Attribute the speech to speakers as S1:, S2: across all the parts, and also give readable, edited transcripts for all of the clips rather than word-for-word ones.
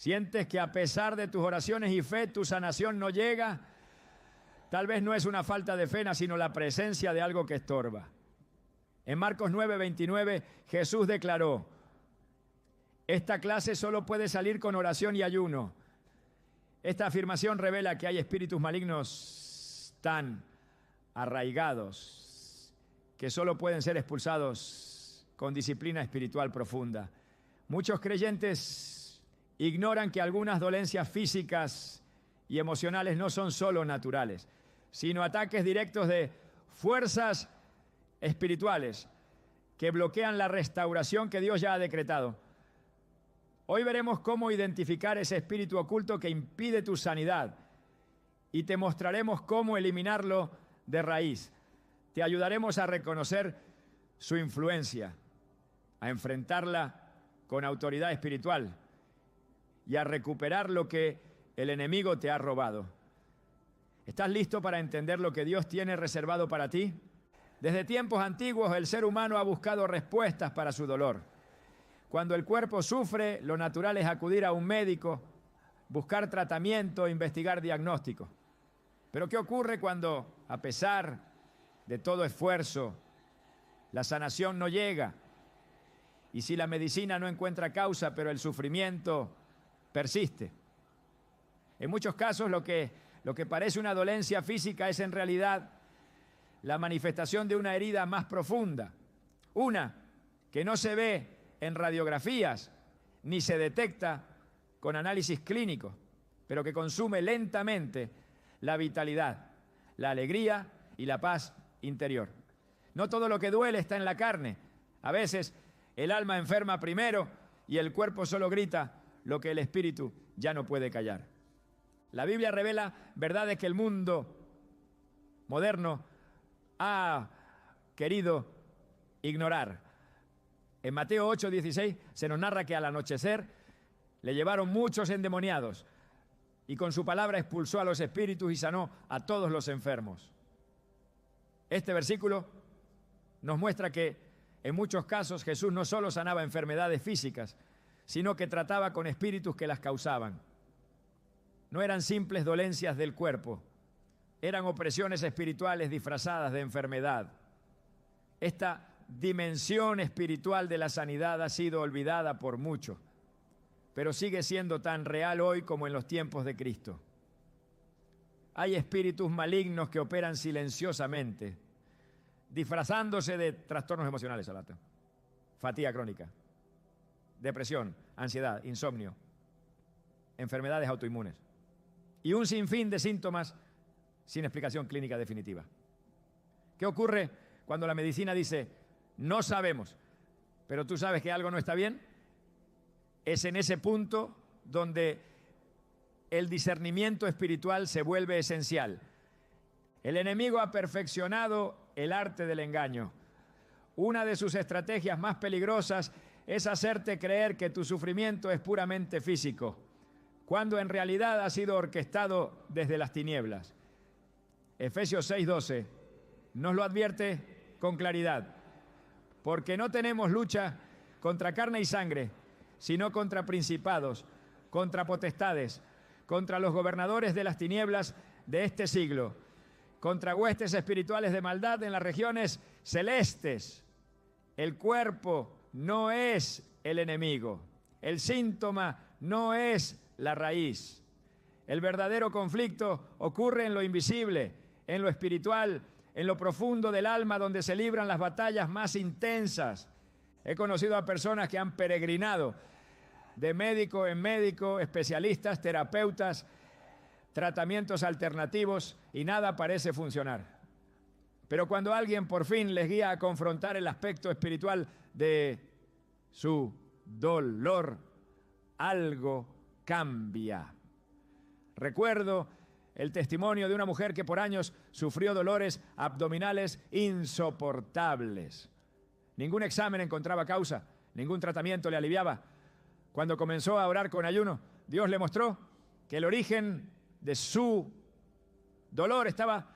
S1: Sientes que a pesar de tus oraciones y fe, tu sanación no llega. Tal vez no es una falta de fe, sino la presencia de algo que estorba. En Marcos 9:29, Jesús declaró: esta clase solo puede salir con oración y ayuno. Esta afirmación revela que hay espíritus malignos tan arraigados que solo pueden ser expulsados con disciplina espiritual profunda. Muchos creyentes ignoran que algunas dolencias físicas y emocionales no son solo naturales, sino ataques directos de fuerzas espirituales que bloquean la restauración que Dios ya ha decretado. Hoy veremos cómo identificar ese espíritu oculto que impide tu sanidad y te mostraremos cómo eliminarlo de raíz. Te ayudaremos a reconocer su influencia, a enfrentarla con autoridad espiritual y a recuperar lo que el enemigo te ha robado. ¿Estás listo para entender lo que Dios tiene reservado para ti? Desde tiempos antiguos el ser humano ha buscado respuestas para su dolor. Cuando el cuerpo sufre, lo natural es acudir a un médico, buscar tratamiento, investigar diagnóstico. Pero ¿qué ocurre cuando, a pesar de todo esfuerzo, la sanación no llega? Y si la medicina no encuentra causa, pero el sufrimiento persiste. En muchos casos lo que parece una dolencia física es en realidad la manifestación de una herida más profunda. Una que no se ve en radiografías ni se detecta con análisis clínicos, pero que consume lentamente la vitalidad, la alegría y la paz interior. No todo lo que duele está en la carne. A veces el alma enferma primero y el cuerpo solo grita lo que el espíritu ya no puede callar. La Biblia revela verdades que el mundo moderno ha querido ignorar. En Mateo 8:16 se nos narra que al anochecer le llevaron muchos endemoniados y con su palabra expulsó a los espíritus y sanó a todos los enfermos. Este versículo nos muestra que en muchos casos Jesús no solo sanaba enfermedades físicas, sino que trataba con espíritus que las causaban. No eran simples dolencias del cuerpo, eran opresiones espirituales disfrazadas de enfermedad. Esta dimensión espiritual de la sanidad ha sido olvidada por muchos, pero sigue siendo tan real hoy como en los tiempos de Cristo. Hay espíritus malignos que operan silenciosamente, disfrazándose de trastornos emocionales, fatiga crónica, depresión, ansiedad, insomnio, enfermedades autoinmunes y un sinfín de síntomas sin explicación clínica definitiva. ¿Qué ocurre cuando la medicina dice no sabemos, pero tú sabes que algo no está bien? Es en ese punto donde el discernimiento espiritual se vuelve esencial. El enemigo ha perfeccionado el arte del engaño. Una de sus estrategias más peligrosas es hacerte creer que tu sufrimiento es puramente físico, cuando en realidad ha sido orquestado desde las tinieblas. Efesios 6:12 nos lo advierte con claridad. Porque no tenemos lucha contra carne y sangre, sino contra principados, contra potestades, contra los gobernadores de las tinieblas de este siglo, contra huestes espirituales de maldad en las regiones celestes. El cuerpo no es el enemigo, el síntoma no es la raíz. El verdadero conflicto ocurre en lo invisible, en lo espiritual, en lo profundo del alma, donde se libran las batallas más intensas. He conocido a personas que han peregrinado de médico en médico, especialistas, terapeutas, tratamientos alternativos, y nada parece funcionar. Pero cuando alguien por fin les guía a confrontar el aspecto espiritual de su dolor, algo cambia. Recuerdo el testimonio de una mujer que por años sufrió dolores abdominales insoportables. Ningún examen encontraba causa, ningún tratamiento le aliviaba. Cuando comenzó a orar con ayuno, Dios le mostró que el origen de su dolor estaba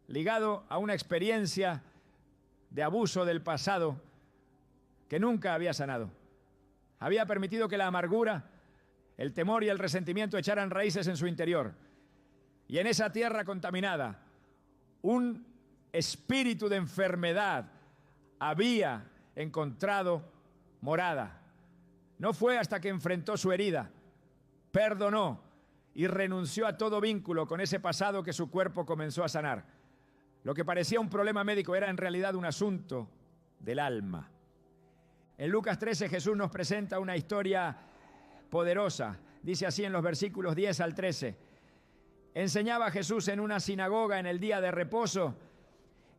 S1: ligado a una experiencia de abuso del pasado que nunca había sanado. Había permitido que la amargura, el temor y el resentimiento echaran raíces en su interior. Y en esa tierra contaminada, un espíritu de enfermedad había encontrado morada. No fue hasta que enfrentó su herida, perdonó y renunció a todo vínculo con ese pasado que su cuerpo comenzó a sanar. Lo que parecía un problema médico era en realidad un asunto del alma. En Lucas 13 Jesús nos presenta una historia poderosa. Dice así en los versículos 10 al 13. Enseñaba Jesús en una sinagoga en el día de reposo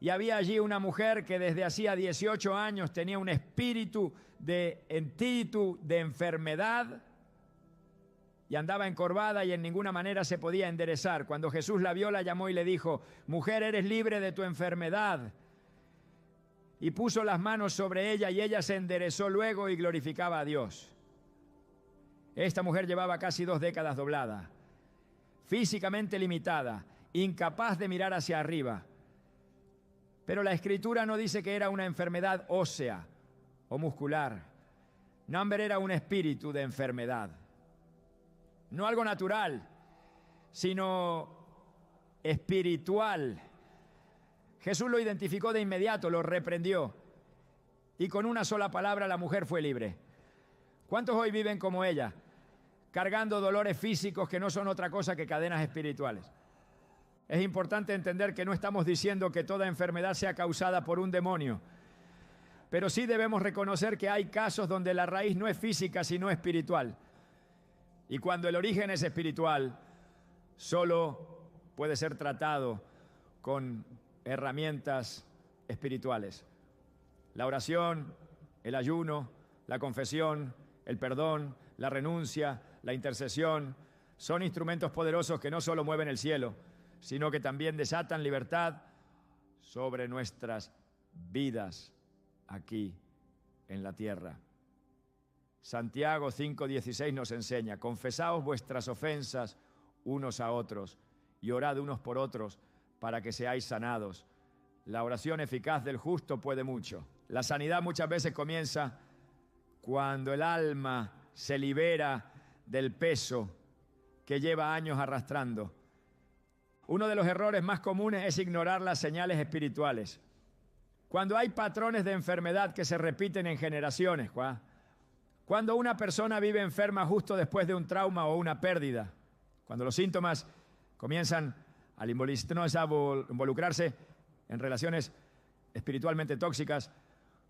S1: y había allí una mujer que desde hacía 18 años tenía un espíritu de enfermedad y andaba encorvada y en ninguna manera se podía enderezar. Cuando Jesús la vio, la llamó y le dijo: mujer, eres libre de tu enfermedad. Y puso las manos sobre ella y ella se enderezó luego y glorificaba a Dios. Esta mujer llevaba casi 2 décadas doblada, físicamente limitada, incapaz de mirar hacia arriba. Pero la Escritura no dice que era una enfermedad ósea o muscular. Number era un espíritu de enfermedad. No algo natural, sino espiritual. Jesús lo identificó de inmediato, lo reprendió y con una sola palabra la mujer fue libre. ¿Cuántos hoy viven como ella, cargando dolores físicos que no son otra cosa que cadenas espirituales? Es importante entender que no estamos diciendo que toda enfermedad sea causada por un demonio, pero sí debemos reconocer que hay casos donde la raíz no es física sino espiritual. Y cuando el origen es espiritual, solo puede ser tratado con herramientas espirituales. La oración, el ayuno, la confesión, el perdón, la renuncia, la intercesión, son instrumentos poderosos que no solo mueven el cielo, sino que también desatan libertad sobre nuestras vidas aquí en la tierra. Santiago 5:16 nos enseña: confesaos vuestras ofensas unos a otros y orad unos por otros para que seáis sanados. La oración eficaz del justo puede mucho. La sanidad muchas veces comienza cuando el alma se libera del peso que lleva años arrastrando. Uno de los errores más comunes es ignorar las señales espirituales. Cuando hay patrones de enfermedad que se repiten en generaciones, cuando una persona vive enferma justo después de un trauma o una pérdida, cuando los síntomas comienzan a involucrarse en relaciones espiritualmente tóxicas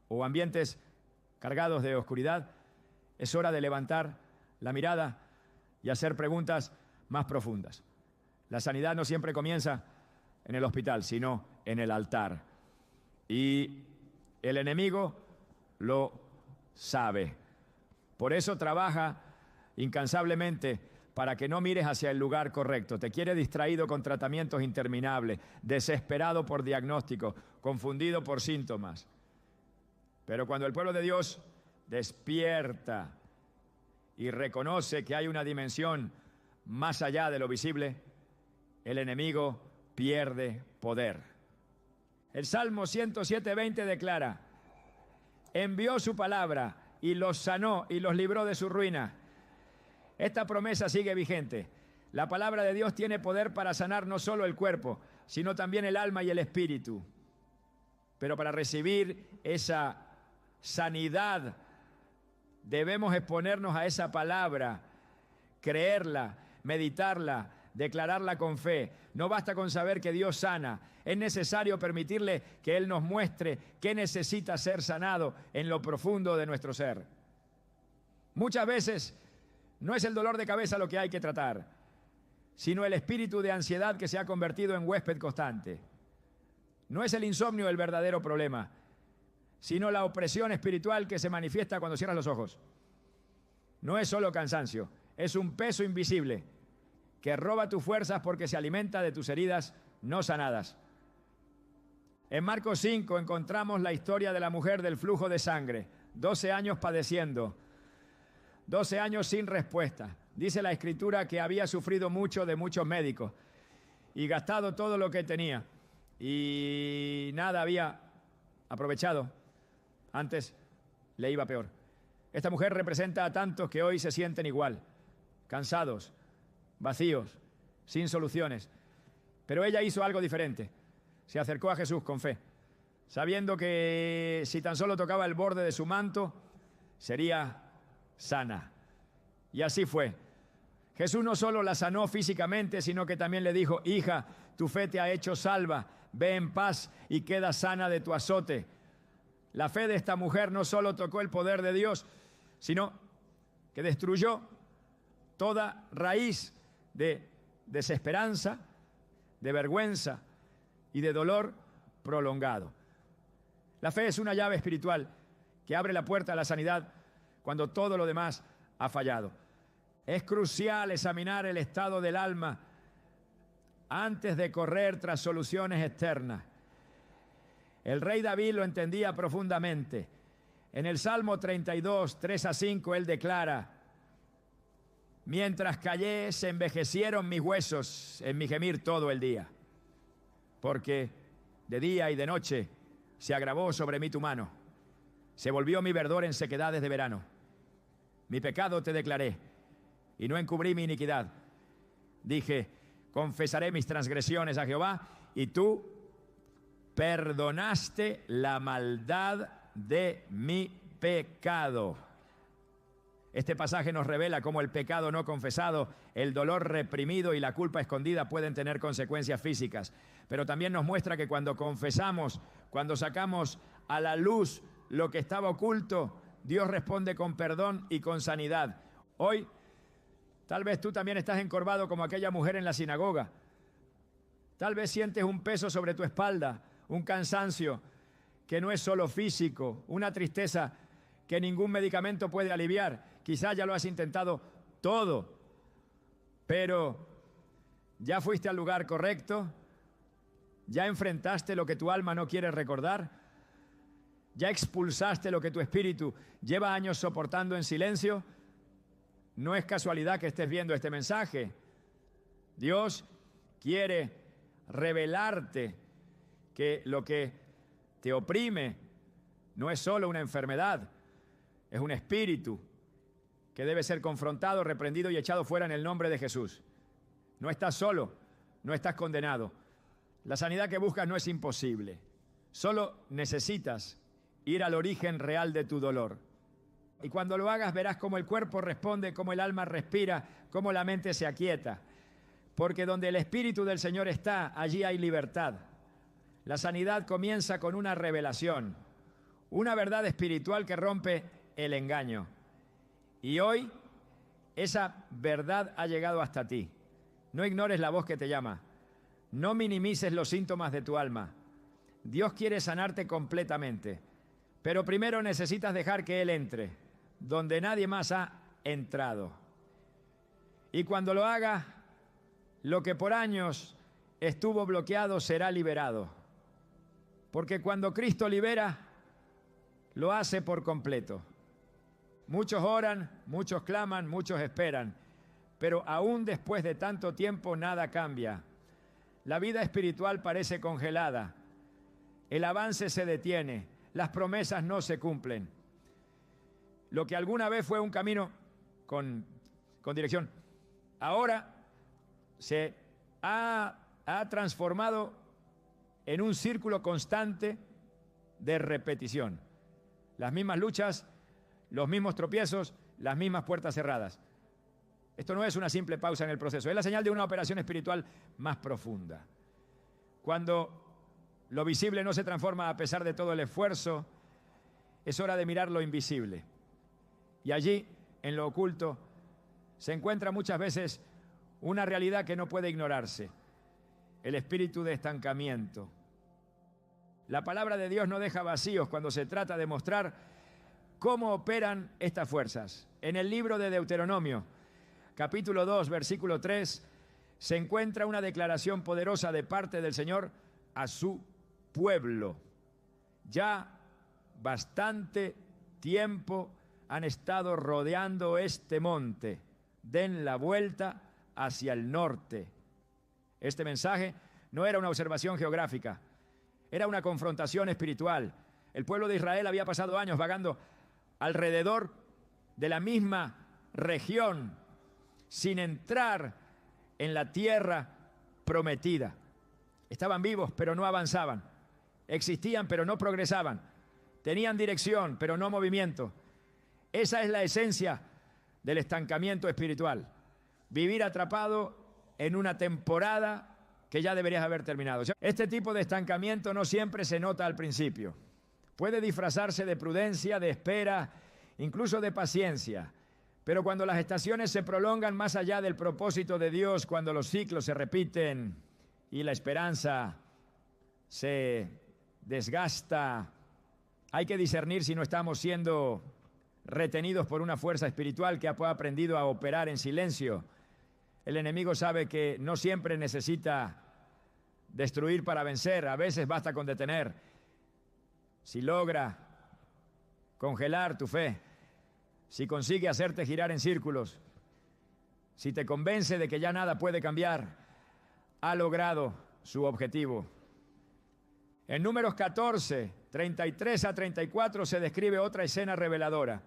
S1: o ambientes cargados de oscuridad, es hora de levantar la mirada y hacer preguntas más profundas. La sanidad no siempre comienza en el hospital, sino en el altar. Y el enemigo lo sabe. Por eso trabaja incansablemente para que no mires hacia el lugar correcto. Te quiere distraído con tratamientos interminables, desesperado por diagnósticos, confundido por síntomas. Pero cuando el pueblo de Dios despierta y reconoce que hay una dimensión más allá de lo visible, el enemigo pierde poder. El Salmo 107:20 declara: envió su palabra y los sanó y los libró de su ruina. Esta promesa sigue vigente. La palabra de Dios tiene poder para sanar no solo el cuerpo, sino también el alma y el espíritu. Pero para recibir esa sanidad, debemos exponernos a esa palabra, creerla, meditarla, declararla con fe. No basta con saber que Dios sana. Es necesario permitirle que Él nos muestre qué necesita ser sanado en lo profundo de nuestro ser. Muchas veces no es el dolor de cabeza lo que hay que tratar, sino el espíritu de ansiedad que se ha convertido en huésped constante. No es el insomnio el verdadero problema, sino la opresión espiritual que se manifiesta cuando cierras los ojos. No es solo cansancio, es un peso invisible que roba tus fuerzas porque se alimenta de tus heridas no sanadas. En Marcos 5 encontramos la historia de la mujer del flujo de sangre, 12 años padeciendo, 12 años sin respuesta. Dice la Escritura que había sufrido mucho de muchos médicos y gastado todo lo que tenía y nada había aprovechado. Antes le iba peor. Esta mujer representa a tantos que hoy se sienten igual, cansados, vacíos, sin soluciones. Pero ella hizo algo diferente. Se acercó a Jesús con fe, sabiendo que si tan solo tocaba el borde de su manto, sería sana. Y así fue. Jesús no solo la sanó físicamente, sino que también le dijo: hija, tu fe te ha hecho salva, ve en paz y queda sana de tu azote. La fe de esta mujer no solo tocó el poder de Dios, sino que destruyó toda raíz de desesperanza, de vergüenza y de dolor prolongado. La fe es una llave espiritual que abre la puerta a la sanidad cuando todo lo demás ha fallado. Es crucial examinar el estado del alma antes de correr tras soluciones externas. El rey David lo entendía profundamente. En el Salmo 32, 3-5, él declara: mientras callé, se envejecieron mis huesos en mi gemir todo el día, porque de día y de noche se agravó sobre mí tu mano, se volvió mi verdor en sequedades de verano. Mi pecado te declaré, y no encubrí mi iniquidad. Dije: confesaré mis transgresiones a Jehová, y tú perdonaste la maldad de mi pecado. Este pasaje nos revela cómo el pecado no confesado, el dolor reprimido y la culpa escondida pueden tener consecuencias físicas. Pero también nos muestra que cuando confesamos, cuando sacamos a la luz lo que estaba oculto, Dios responde con perdón y con sanidad. Hoy, tal vez tú también estás encorvado como aquella mujer en la sinagoga. Tal vez sientes un peso sobre tu espalda, un cansancio que no es solo físico, una tristeza que ningún medicamento puede aliviar. Quizás ya lo has intentado todo, pero ¿ya fuiste al lugar correcto? ¿Ya enfrentaste lo que tu alma no quiere recordar? ¿Ya expulsaste lo que tu espíritu lleva años soportando en silencio? No es casualidad que estés viendo este mensaje. Dios quiere revelarte que lo que te oprime no es solo una enfermedad, es un espíritu que debe ser confrontado, reprendido y echado fuera en el nombre de Jesús. No estás solo, no estás condenado. La sanidad que buscas no es imposible. Solo necesitas ir al origen real de tu dolor. Y cuando lo hagas verás cómo el cuerpo responde, cómo el alma respira, cómo la mente se aquieta. Porque donde el Espíritu del Señor está, allí hay libertad. La sanidad comienza con una revelación, una verdad espiritual que rompe el engaño. Y hoy esa verdad ha llegado hasta ti. No ignores la voz que te llama. No minimices los síntomas de tu alma. Dios quiere sanarte completamente, pero primero necesitas dejar que Él entre, donde nadie más ha entrado. Y cuando lo haga, lo que por años estuvo bloqueado será liberado. Porque cuando Cristo libera, lo hace por completo. Muchos oran, muchos claman, muchos esperan, pero aún después de tanto tiempo nada cambia. La vida espiritual parece congelada, el avance se detiene, las promesas no se cumplen. Lo que alguna vez fue un camino con dirección, ahora se ha transformado en un círculo constante de repetición. Las mismas luchas, los mismos tropiezos, las mismas puertas cerradas. Esto no es una simple pausa en el proceso, es la señal de una operación espiritual más profunda. Cuando lo visible no se transforma a pesar de todo el esfuerzo, es hora de mirar lo invisible. Y allí, en lo oculto, se encuentra muchas veces una realidad que no puede ignorarse: el espíritu de estancamiento. La palabra de Dios no deja vacíos cuando se trata de mostrar cómo operan estas fuerzas. En el libro de Deuteronomio, capítulo 2, versículo 3, se encuentra una declaración poderosa de parte del Señor a su pueblo. Ya bastante tiempo han estado rodeando este monte. Den la vuelta hacia el norte. Este mensaje no era una observación geográfica, era una confrontación espiritual. El pueblo de Israel había pasado años vagando alrededor de la misma región sin entrar en la tierra prometida. Estaban vivos, pero no avanzaban. Existían, pero no progresaban. Tenían dirección, pero no movimiento. Esa es la esencia del estancamiento espiritual. Vivir atrapado en una temporada que ya deberías haber terminado. Este tipo de estancamiento no siempre se nota al principio. Puede disfrazarse de prudencia, de espera, incluso de paciencia. Pero cuando las estaciones se prolongan más allá del propósito de Dios, cuando los ciclos se repiten y la esperanza se desgasta, hay que discernir si no estamos siendo retenidos por una fuerza espiritual que ha aprendido a operar en silencio. El enemigo sabe que no siempre necesita destruir para vencer, a veces basta con detener. Si logra congelar tu fe, si consigue hacerte girar en círculos, si te convence de que ya nada puede cambiar, ha logrado su objetivo. En Números 14, 33 a 34 se describe otra escena reveladora.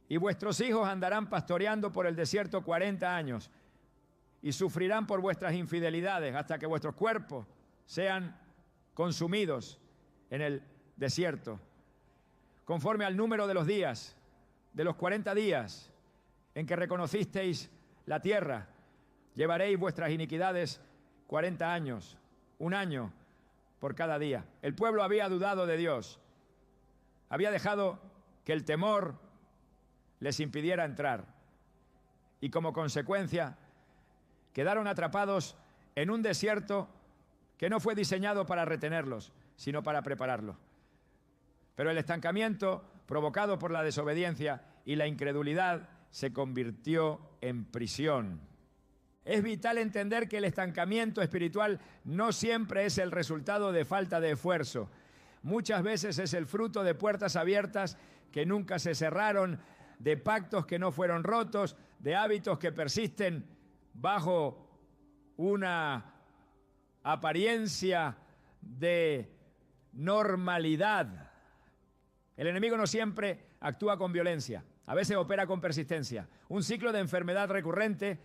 S1: Y vuestros hijos andarán pastoreando por el desierto 40 años y sufrirán por vuestras infidelidades hasta que vuestros cuerpos sean consumidos en el desierto. Conforme al número de los días, de los 40 días en que reconocisteis la tierra, llevaréis vuestras iniquidades 40 años, un año por cada día. El pueblo había dudado de Dios, había dejado que el temor les impidiera entrar y como consecuencia quedaron atrapados en un desierto que no fue diseñado para retenerlos, sino para prepararlos. Pero el estancamiento provocado por la desobediencia y la incredulidad se convirtió en prisión. Es vital entender que el estancamiento espiritual no siempre es el resultado de falta de esfuerzo. Muchas veces es el fruto de puertas abiertas que nunca se cerraron, de pactos que no fueron rotos, de hábitos que persisten bajo una apariencia de normalidad. El enemigo no siempre actúa con violencia, a veces opera con persistencia. Un ciclo de enfermedad recurrente,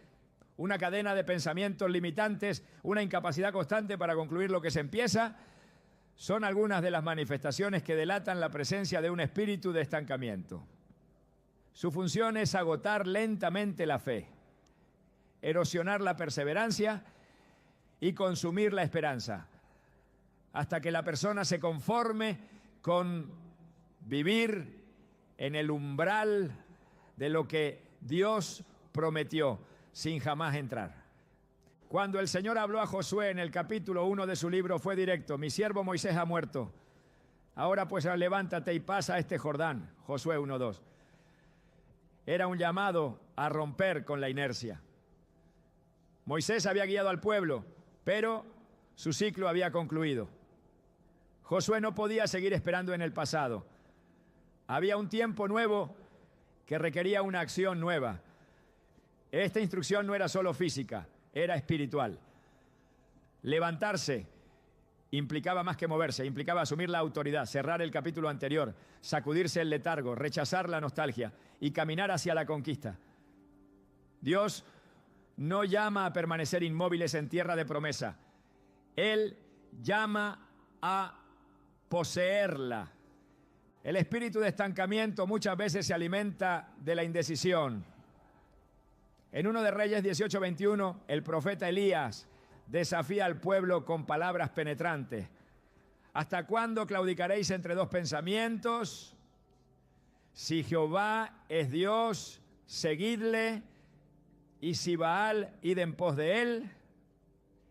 S1: una cadena de pensamientos limitantes, una incapacidad constante para concluir lo que se empieza, son algunas de las manifestaciones que delatan la presencia de un espíritu de estancamiento. Su función es agotar lentamente la fe, erosionar la perseverancia y consumir la esperanza, hasta que la persona se conforme con vivir en el umbral de lo que Dios prometió, sin jamás entrar. Cuando el Señor habló a Josué en el capítulo 1 de su libro, fue directo: mi siervo Moisés ha muerto. Ahora pues levántate y pasa este Jordán. Josué 1:2. Era un llamado a romper con la inercia. Moisés había guiado al pueblo, pero su ciclo había concluido. Josué no podía seguir esperando en el pasado. Había un tiempo nuevo que requería una acción nueva. Esta instrucción no era solo física, era espiritual. Levantarse implicaba más que moverse, implicaba asumir la autoridad, cerrar el capítulo anterior, sacudirse el letargo, rechazar la nostalgia y caminar hacia la conquista. Dios no llama a permanecer inmóviles en tierra de promesa. Él llama a poseerla. El espíritu de estancamiento muchas veces se alimenta de la indecisión. En 1 de Reyes 18:21, el profeta Elías desafía al pueblo con palabras penetrantes. ¿Hasta cuándo claudicaréis entre dos pensamientos? Si Jehová es Dios, seguidle, y si Baal, id en pos de él.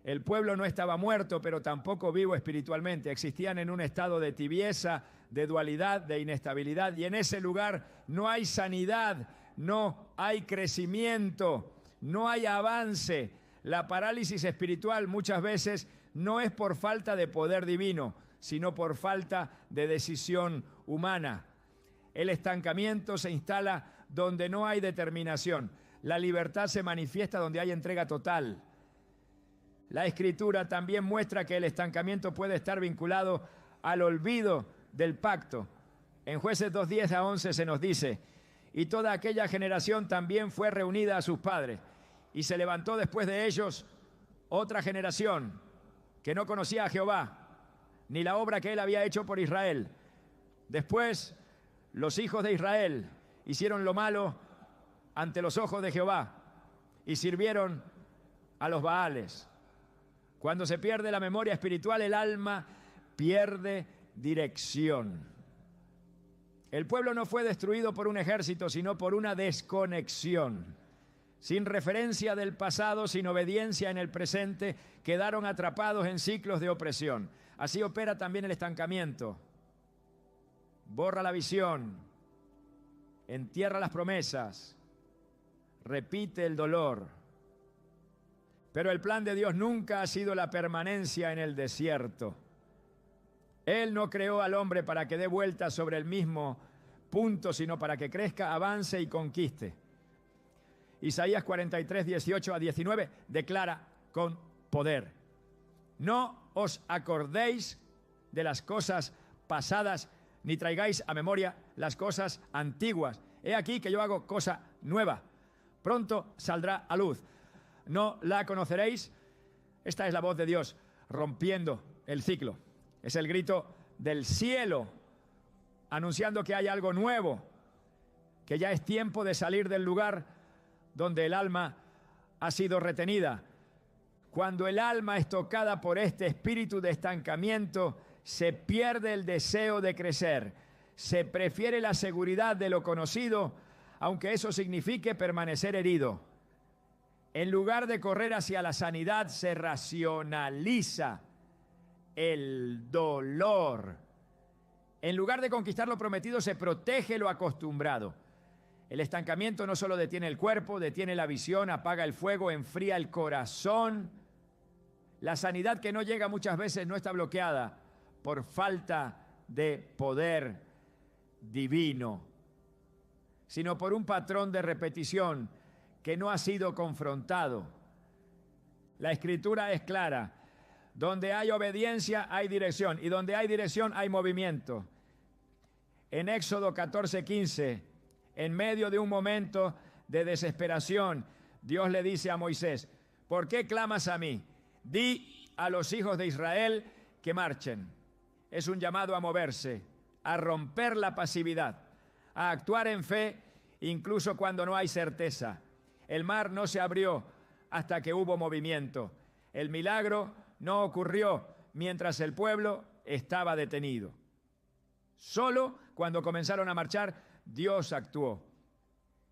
S1: El pueblo no estaba muerto, pero tampoco vivo espiritualmente. Existían en un estado de tibieza, de dualidad, de inestabilidad, y en ese lugar no hay sanidad, no hay crecimiento, no hay avance. La parálisis espiritual muchas veces no es por falta de poder divino, sino por falta de decisión humana. El estancamiento se instala donde no hay determinación. La libertad se manifiesta donde hay entrega total. La Escritura también muestra que el estancamiento puede estar vinculado al olvido del pacto. En Jueces 2:10 a 11 se nos dice: y toda aquella generación también fue reunida a sus padres. Y se levantó después de ellos otra generación que no conocía a Jehová, ni la obra que él había hecho por Israel. Después, los hijos de Israel hicieron lo malo ante los ojos de Jehová y sirvieron a los Baales. Cuando se pierde la memoria espiritual, el alma pierde dirección. El pueblo no fue destruido por un ejército, sino por una desconexión. Sin referencia del pasado, sin obediencia en el presente, quedaron atrapados en ciclos de opresión. Así opera también el estancamiento. Borra la visión, entierra las promesas, repite el dolor. Pero el plan de Dios nunca ha sido la permanencia en el desierto. Él no creó al hombre para que dé vueltas sobre el mismo punto, sino para que crezca, avance y conquiste. Isaías 43, 18 a 19 declara con poder: no os acordéis de las cosas pasadas, ni traigáis a memoria las cosas antiguas. He aquí que yo hago cosa nueva, pronto saldrá a luz. ¿No la conoceréis? Esta es la voz de Dios rompiendo el ciclo. Es el grito del cielo anunciando que hay algo nuevo, que ya es tiempo de salir del lugar donde el alma ha sido retenida. Cuando el alma es tocada por este espíritu de estancamiento, se pierde el deseo de crecer. Se prefiere la seguridad de lo conocido, aunque eso signifique permanecer herido. En lugar de correr hacia la sanidad, se racionaliza el dolor. En lugar de conquistar lo prometido, se protege lo acostumbrado. El estancamiento no solo detiene el cuerpo, detiene la visión, apaga el fuego, enfría el corazón. La sanidad que no llega muchas veces no está bloqueada por falta de poder divino, sino por un patrón de repetición que no ha sido confrontado. La Escritura es clara: donde hay obediencia hay dirección, y donde hay dirección hay movimiento. En Éxodo 14:15, en medio de un momento de desesperación, Dios le dice a Moisés: ¿por qué clamas a mí? Di a los hijos de Israel que marchen. Es un llamado a moverse, a romper la pasividad, a actuar en fe incluso cuando no hay certeza. El mar no se abrió hasta que hubo movimiento. El milagro no ocurrió mientras el pueblo estaba detenido. Solo cuando comenzaron a marchar, Dios actuó.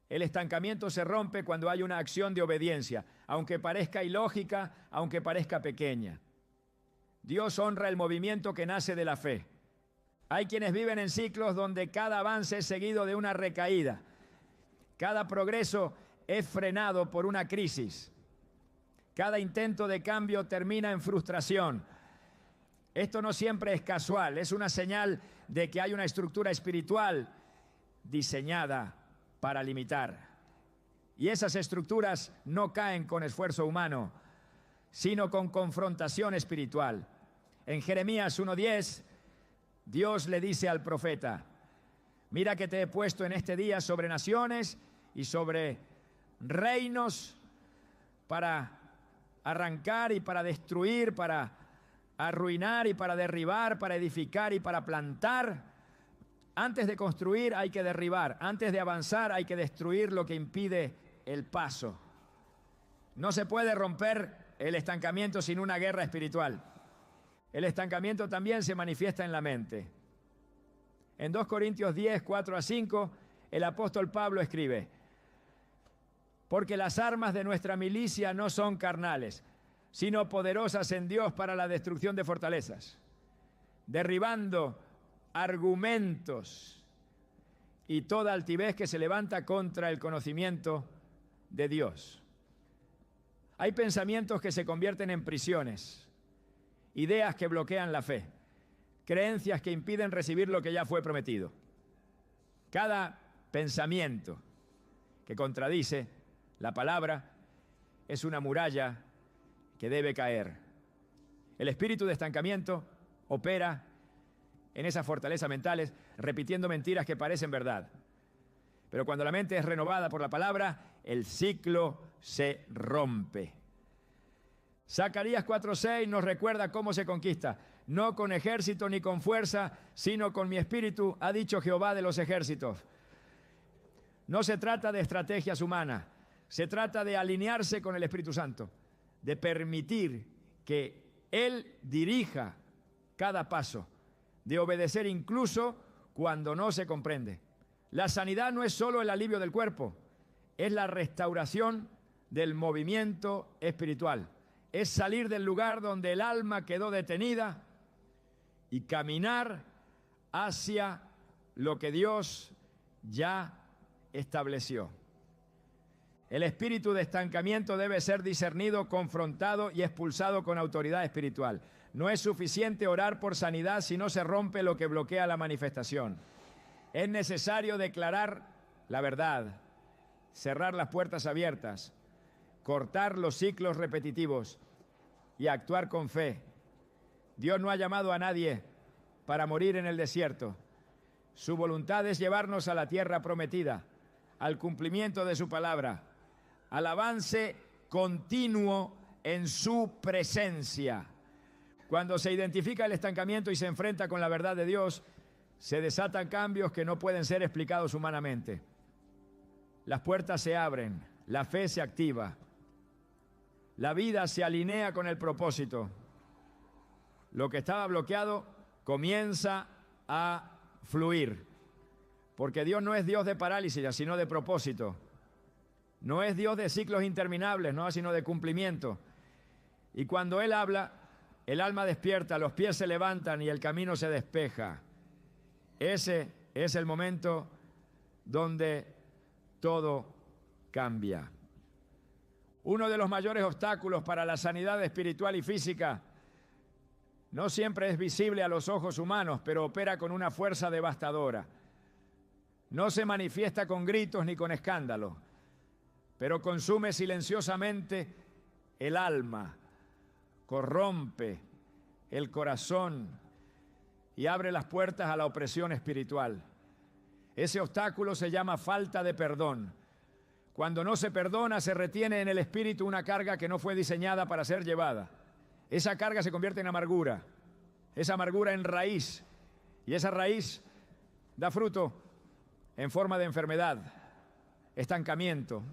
S1: El estancamiento se rompe cuando hay una acción de obediencia, aunque parezca ilógica, aunque parezca pequeña. Dios honra el movimiento que nace de la fe. Hay quienes viven en ciclos donde cada avance es seguido de una recaída. Cada progreso es frenado por una crisis. Cada intento de cambio termina en frustración. Esto no siempre es casual, es una señal de que hay una estructura espiritual diseñada para limitar. Y esas estructuras no caen con esfuerzo humano, sino con confrontación espiritual. En Jeremías 1:10, Dios le dice al profeta: mira que te he puesto en este día sobre naciones y sobre reinos para arrancar y para destruir, para arruinar y para derribar, para edificar y para plantar. Antes de construir hay que derribar, antes de avanzar hay que destruir lo que impide el paso. No se puede romper el estancamiento sin una guerra espiritual. El estancamiento también se manifiesta en la mente. En 2 Corintios 10, 4 a 5, el apóstol Pablo escribe: porque las armas de nuestra milicia no son carnales, sino poderosas en Dios para la destrucción de fortalezas, derribando argumentos y toda altivez que se levanta contra el conocimiento de Dios. Hay pensamientos que se convierten en prisiones, ideas que bloquean la fe, creencias que impiden recibir lo que ya fue prometido. Cada pensamiento que contradice la palabra es una muralla que debe caer. El espíritu de estancamiento opera en esas fortalezas mentales, repitiendo mentiras que parecen verdad. Pero cuando la mente es renovada por la palabra, el ciclo se rompe. Zacarías 4:6 nos recuerda cómo se conquista. No con ejército ni con fuerza, sino con mi espíritu, ha dicho Jehová de los ejércitos. No se trata de estrategias humanas, se trata de alinearse con el Espíritu Santo, de permitir que Él dirija cada paso, de obedecer incluso cuando no se comprende. La sanidad no es solo el alivio del cuerpo, es la restauración del movimiento espiritual. Es salir del lugar donde el alma quedó detenida y caminar hacia lo que Dios ya estableció. El espíritu de estancamiento debe ser discernido, confrontado y expulsado con autoridad espiritual. No es suficiente orar por sanidad si no se rompe lo que bloquea la manifestación. Es necesario declarar la verdad, cerrar las puertas abiertas, cortar los ciclos repetitivos y actuar con fe. Dios no ha llamado a nadie para morir en el desierto. Su voluntad es llevarnos a la tierra prometida, al cumplimiento de su palabra, al avance continuo en su presencia. Cuando se identifica el estancamiento y se enfrenta con la verdad de Dios, se desatan cambios que no pueden ser explicados humanamente. Las puertas se abren, la fe se activa, la vida se alinea con el propósito. Lo que estaba bloqueado comienza a fluir, porque Dios no es Dios de parálisis, sino de propósito. No es Dios de ciclos interminables, no, sino de cumplimiento. Y cuando Él habla, el alma despierta, los pies se levantan y el camino se despeja. Ese es el momento donde todo cambia. Uno de los mayores obstáculos para la sanidad espiritual y física no siempre es visible a los ojos humanos, pero opera con una fuerza devastadora. No se manifiesta con gritos ni con escándalos, pero consume silenciosamente el alma, corrompe el corazón y abre las puertas a la opresión espiritual. Ese obstáculo se llama falta de perdón. Cuando no se perdona, se retiene en el espíritu una carga que no fue diseñada para ser llevada. Esa carga se convierte en amargura, esa amargura en raíz, y esa raíz da fruto en forma de enfermedad, estancamiento,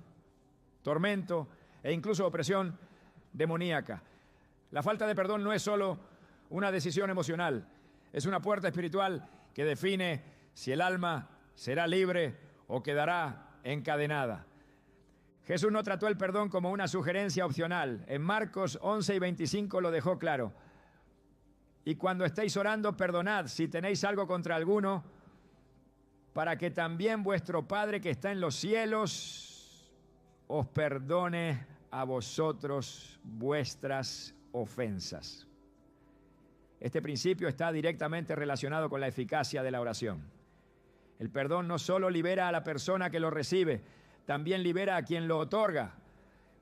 S1: tormento e incluso opresión demoníaca. La falta de perdón no es solo una decisión emocional, es una puerta espiritual que define si el alma será libre o quedará encadenada. Jesús no trató el perdón como una sugerencia opcional. En Marcos 11 y 25 lo dejó claro. Y cuando estéis orando, perdonad si tenéis algo contra alguno, para que también vuestro Padre que está en los cielos os perdone a vosotros vuestras ofensas. Este principio está directamente relacionado con la eficacia de la oración. El perdón no solo libera a la persona que lo recibe, también libera a quien lo otorga.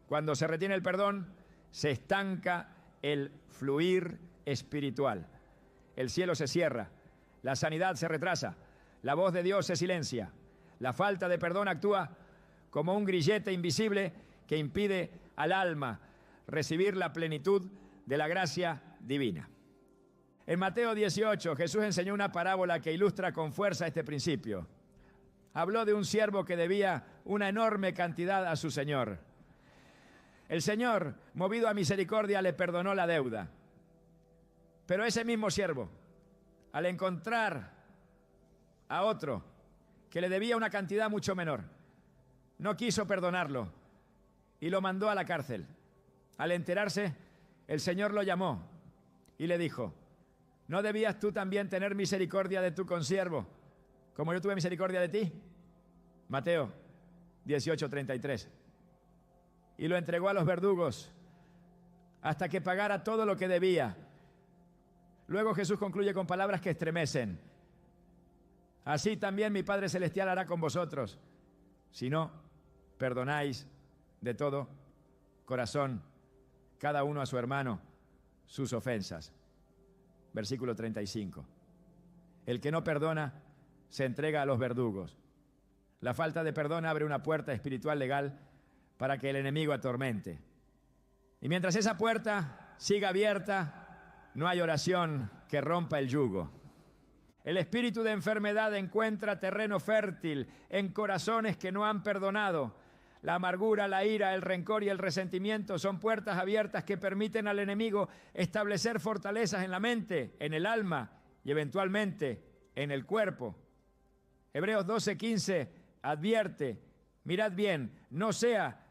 S1: Cuando se retiene el perdón, se estanca el fluir espiritual. El cielo se cierra, la sanidad se retrasa, la voz de Dios se silencia. La falta de perdón actúa como un grillete invisible que impide al alma recibir la plenitud de la gracia divina. En Mateo 18, Jesús enseñó una parábola que ilustra con fuerza este principio. Habló de un siervo que debía una enorme cantidad a su señor. El Señor, movido a misericordia, le perdonó la deuda. Pero ese mismo siervo, al encontrar a otro que le debía una cantidad mucho menor, no quiso perdonarlo y lo mandó a la cárcel. Al enterarse, el Señor lo llamó y le dijo: ¿no debías tú también tener misericordia de tu consiervo, como yo tuve misericordia de ti? Mateo 18:33. Y lo entregó a los verdugos hasta que pagara todo lo que debía. Luego Jesús concluye con palabras que estremecen. Así también mi Padre Celestial hará con vosotros, si no perdonáis de todo corazón cada uno a su hermano sus ofensas. Versículo 35. El que no perdona se entrega a los verdugos. La falta de perdón abre una puerta espiritual legal para que el enemigo atormente. Y mientras esa puerta siga abierta, no hay oración que rompa el yugo. El espíritu de enfermedad encuentra terreno fértil en corazones que no han perdonado. La amargura, la ira, el rencor y el resentimiento son puertas abiertas que permiten al enemigo establecer fortalezas en la mente, en el alma y eventualmente en el cuerpo. Hebreos 12:15 advierte, mirad bien, no sea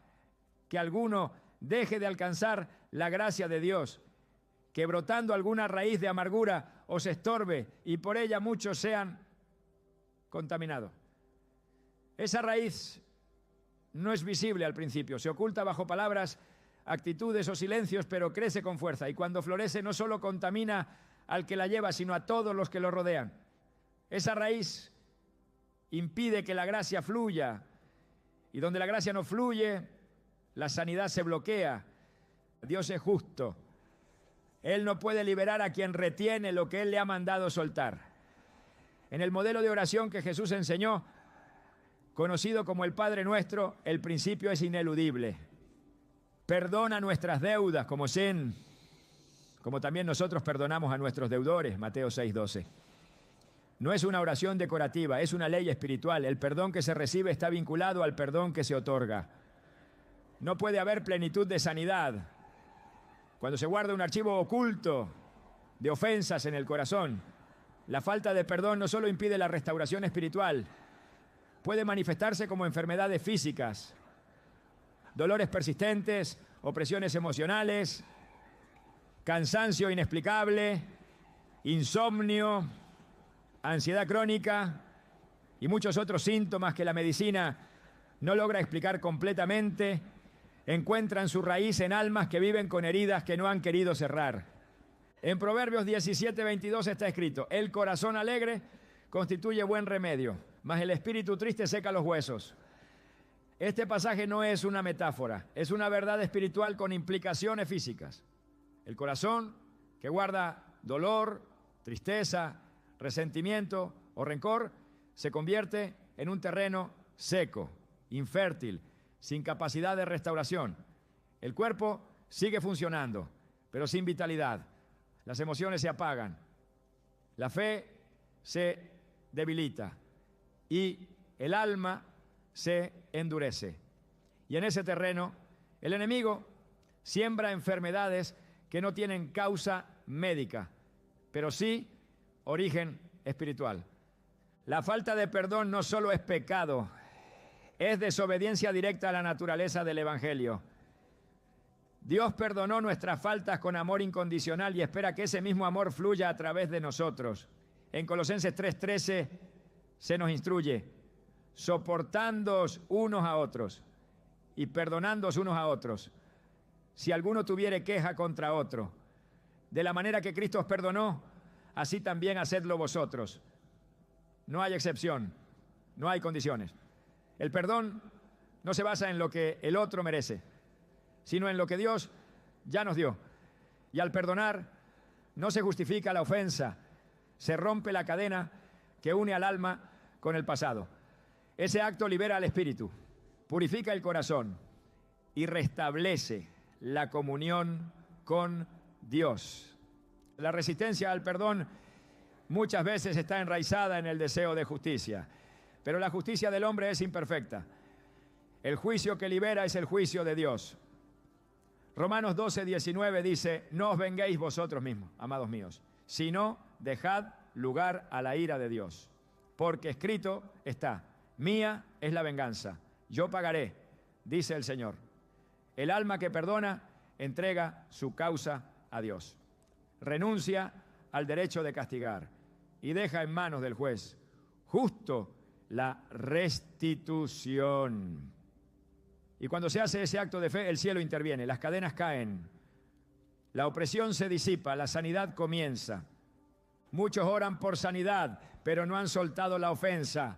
S1: que alguno deje de alcanzar la gracia de Dios, que brotando alguna raíz de amargura os estorbe y por ella muchos sean contaminados. Esa raíz no es visible al principio, se oculta bajo palabras, actitudes o silencios, pero crece con fuerza y cuando florece no solo contamina al que la lleva, sino a todos los que lo rodean. Esa raíz impide que la gracia fluya y donde la gracia no fluye, la sanidad se bloquea. Dios es justo. Él no puede liberar a quien retiene lo que Él le ha mandado soltar. En el modelo de oración que Jesús enseñó, conocido como el Padre Nuestro, el principio es ineludible. Perdona nuestras deudas como también nosotros perdonamos a nuestros deudores, Mateo 6:12. No es una oración decorativa, es una ley espiritual. El perdón que se recibe está vinculado al perdón que se otorga. No puede haber plenitud de sanidad cuando se guarda un archivo oculto de ofensas en el corazón. La falta de perdón no solo impide la restauración espiritual, puede manifestarse como enfermedades físicas, dolores persistentes, opresiones emocionales, cansancio inexplicable, insomnio, ansiedad crónica y muchos otros síntomas que la medicina no logra explicar completamente. Encuentran su raíz en almas que viven con heridas que no han querido cerrar. En Proverbios 17:22 está escrito, el corazón alegre constituye buen remedio, mas el espíritu triste seca los huesos. Este pasaje no es una metáfora, es una verdad espiritual con implicaciones físicas. El corazón que guarda dolor, tristeza, resentimiento o rencor se convierte en un terreno seco, infértil, sin capacidad de restauración. El cuerpo sigue funcionando, pero sin vitalidad. Las emociones se apagan. La fe se debilita y el alma se endurece. Y en ese terreno, el enemigo siembra enfermedades que no tienen causa médica, pero sí origen espiritual. La falta de perdón no solo es pecado, es desobediencia directa a la naturaleza del Evangelio. Dios perdonó nuestras faltas con amor incondicional y espera que ese mismo amor fluya a través de nosotros. En Colosenses 3:13 se nos instruye, soportándoos unos a otros y perdonándoos unos a otros, si alguno tuviere queja contra otro. De la manera que Cristo os perdonó, así también hacedlo vosotros. No hay excepción, no hay condiciones. El perdón no se basa en lo que el otro merece, sino en lo que Dios ya nos dio. Y al perdonar, no se justifica la ofensa, se rompe la cadena que une al alma con el pasado. Ese acto libera al espíritu, purifica el corazón y restablece la comunión con Dios. La resistencia al perdón muchas veces está enraizada en el deseo de justicia. Pero la justicia del hombre es imperfecta. El juicio que libera es el juicio de Dios. Romanos 12:19 dice, no os venguéis vosotros mismos, amados míos, sino dejad lugar a la ira de Dios. Porque escrito está, mía es la venganza, yo pagaré, dice el Señor. El alma que perdona entrega su causa a Dios. Renuncia al derecho de castigar y deja en manos del juez justo la restitución. Y cuando se hace ese acto de fe, el cielo interviene, las cadenas caen, la opresión se disipa, la sanidad comienza. Muchos oran por sanidad, pero no han soltado la ofensa.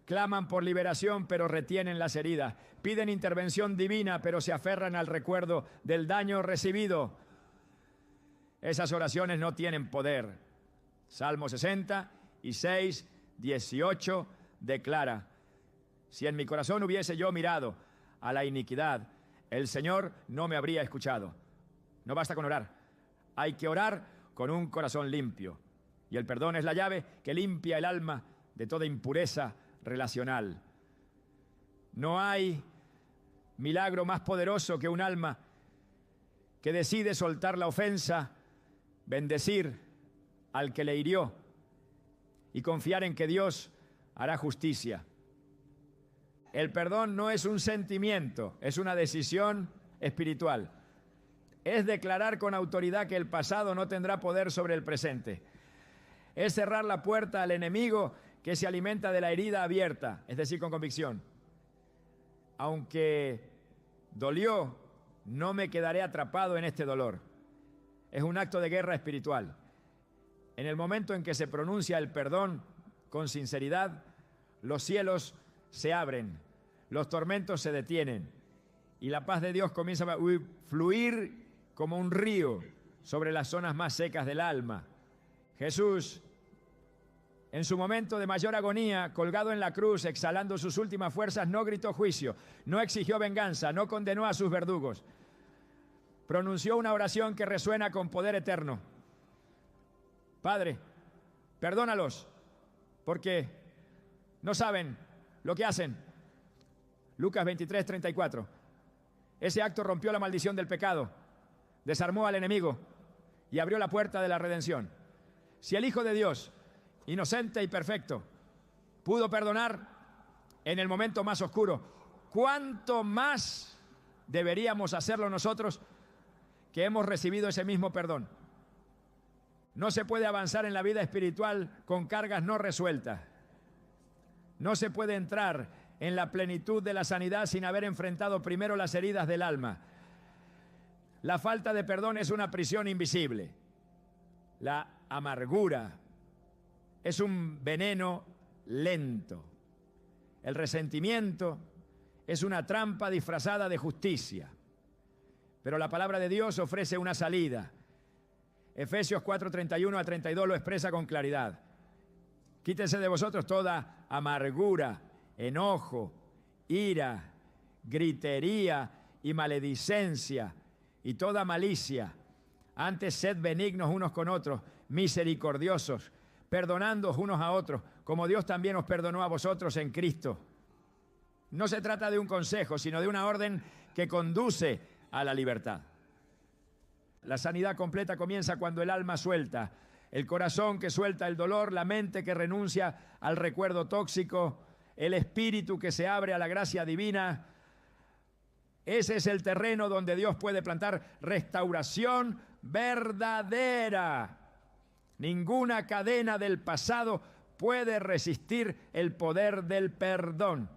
S1: Claman por liberación, pero retienen las heridas. Piden intervención divina, pero se aferran al recuerdo del daño recibido. Esas oraciones no tienen poder. Salmo 66, 18, declara: si en mi corazón hubiese yo mirado a la iniquidad, el Señor no me habría escuchado. No basta con orar, hay que orar con un corazón limpio. Y el perdón es la llave que limpia el alma de toda impureza relacional. No hay milagro más poderoso que un alma que decide soltar la ofensa, bendecir al que le hirió y confiar en que Dios hará justicia. El perdón no es un sentimiento, es una decisión espiritual. Es declarar con autoridad que el pasado no tendrá poder sobre el presente. Es cerrar la puerta al enemigo que se alimenta de la herida abierta, es decir, con convicción. Aunque dolió, no me quedaré atrapado en este dolor. Es un acto de guerra espiritual. En el momento en que se pronuncia el perdón con sinceridad, los cielos se abren, los tormentos se detienen y la paz de Dios comienza a fluir como un río sobre las zonas más secas del alma. Jesús, en su momento de mayor agonía, colgado en la cruz, exhalando sus últimas fuerzas, no gritó juicio, no exigió venganza, no condenó a sus verdugos. Pronunció una oración que resuena con poder eterno: Padre, perdónalos, porque no saben lo que hacen. Lucas 23, 34. Ese acto rompió la maldición del pecado, desarmó al enemigo y abrió la puerta de la redención. Si el Hijo de Dios, inocente y perfecto, pudo perdonar en el momento más oscuro, ¿cuánto más deberíamos hacerlo nosotros que hemos recibido ese mismo perdón? No se puede avanzar en la vida espiritual con cargas no resueltas. No se puede entrar en la plenitud de la sanidad sin haber enfrentado primero las heridas del alma. La falta de perdón es una prisión invisible. La amargura es un veneno lento. El resentimiento es una trampa disfrazada de justicia. Pero la palabra de Dios ofrece una salida. Efesios 4, 31 a 32 lo expresa con claridad. Quítense de vosotros toda amargura, enojo, ira, gritería y maledicencia y toda malicia. Antes sed benignos unos con otros, misericordiosos, perdonándoos unos a otros, como Dios también os perdonó a vosotros en Cristo. No se trata de un consejo, sino de una orden que conduce a la libertad. La sanidad completa comienza cuando el alma suelta, el corazón que suelta el dolor, la mente que renuncia al recuerdo tóxico, el espíritu que se abre a la gracia divina. Ese es el terreno donde Dios puede plantar restauración verdadera. Ninguna cadena del pasado puede resistir el poder del perdón.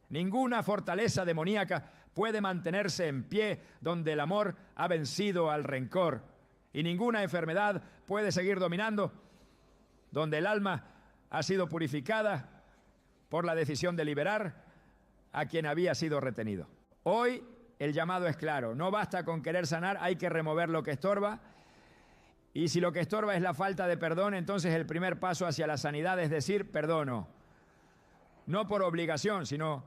S1: Ninguna fortaleza demoníaca puede mantenerse en pie donde el amor ha vencido al rencor. Y ninguna enfermedad puede seguir dominando donde el alma ha sido purificada por la decisión de liberar a quien había sido retenido. Hoy el llamado es claro: no basta con querer sanar, hay que remover lo que estorba. Y si lo que estorba es la falta de perdón, entonces el primer paso hacia la sanidad es decir, perdono. No por obligación, sino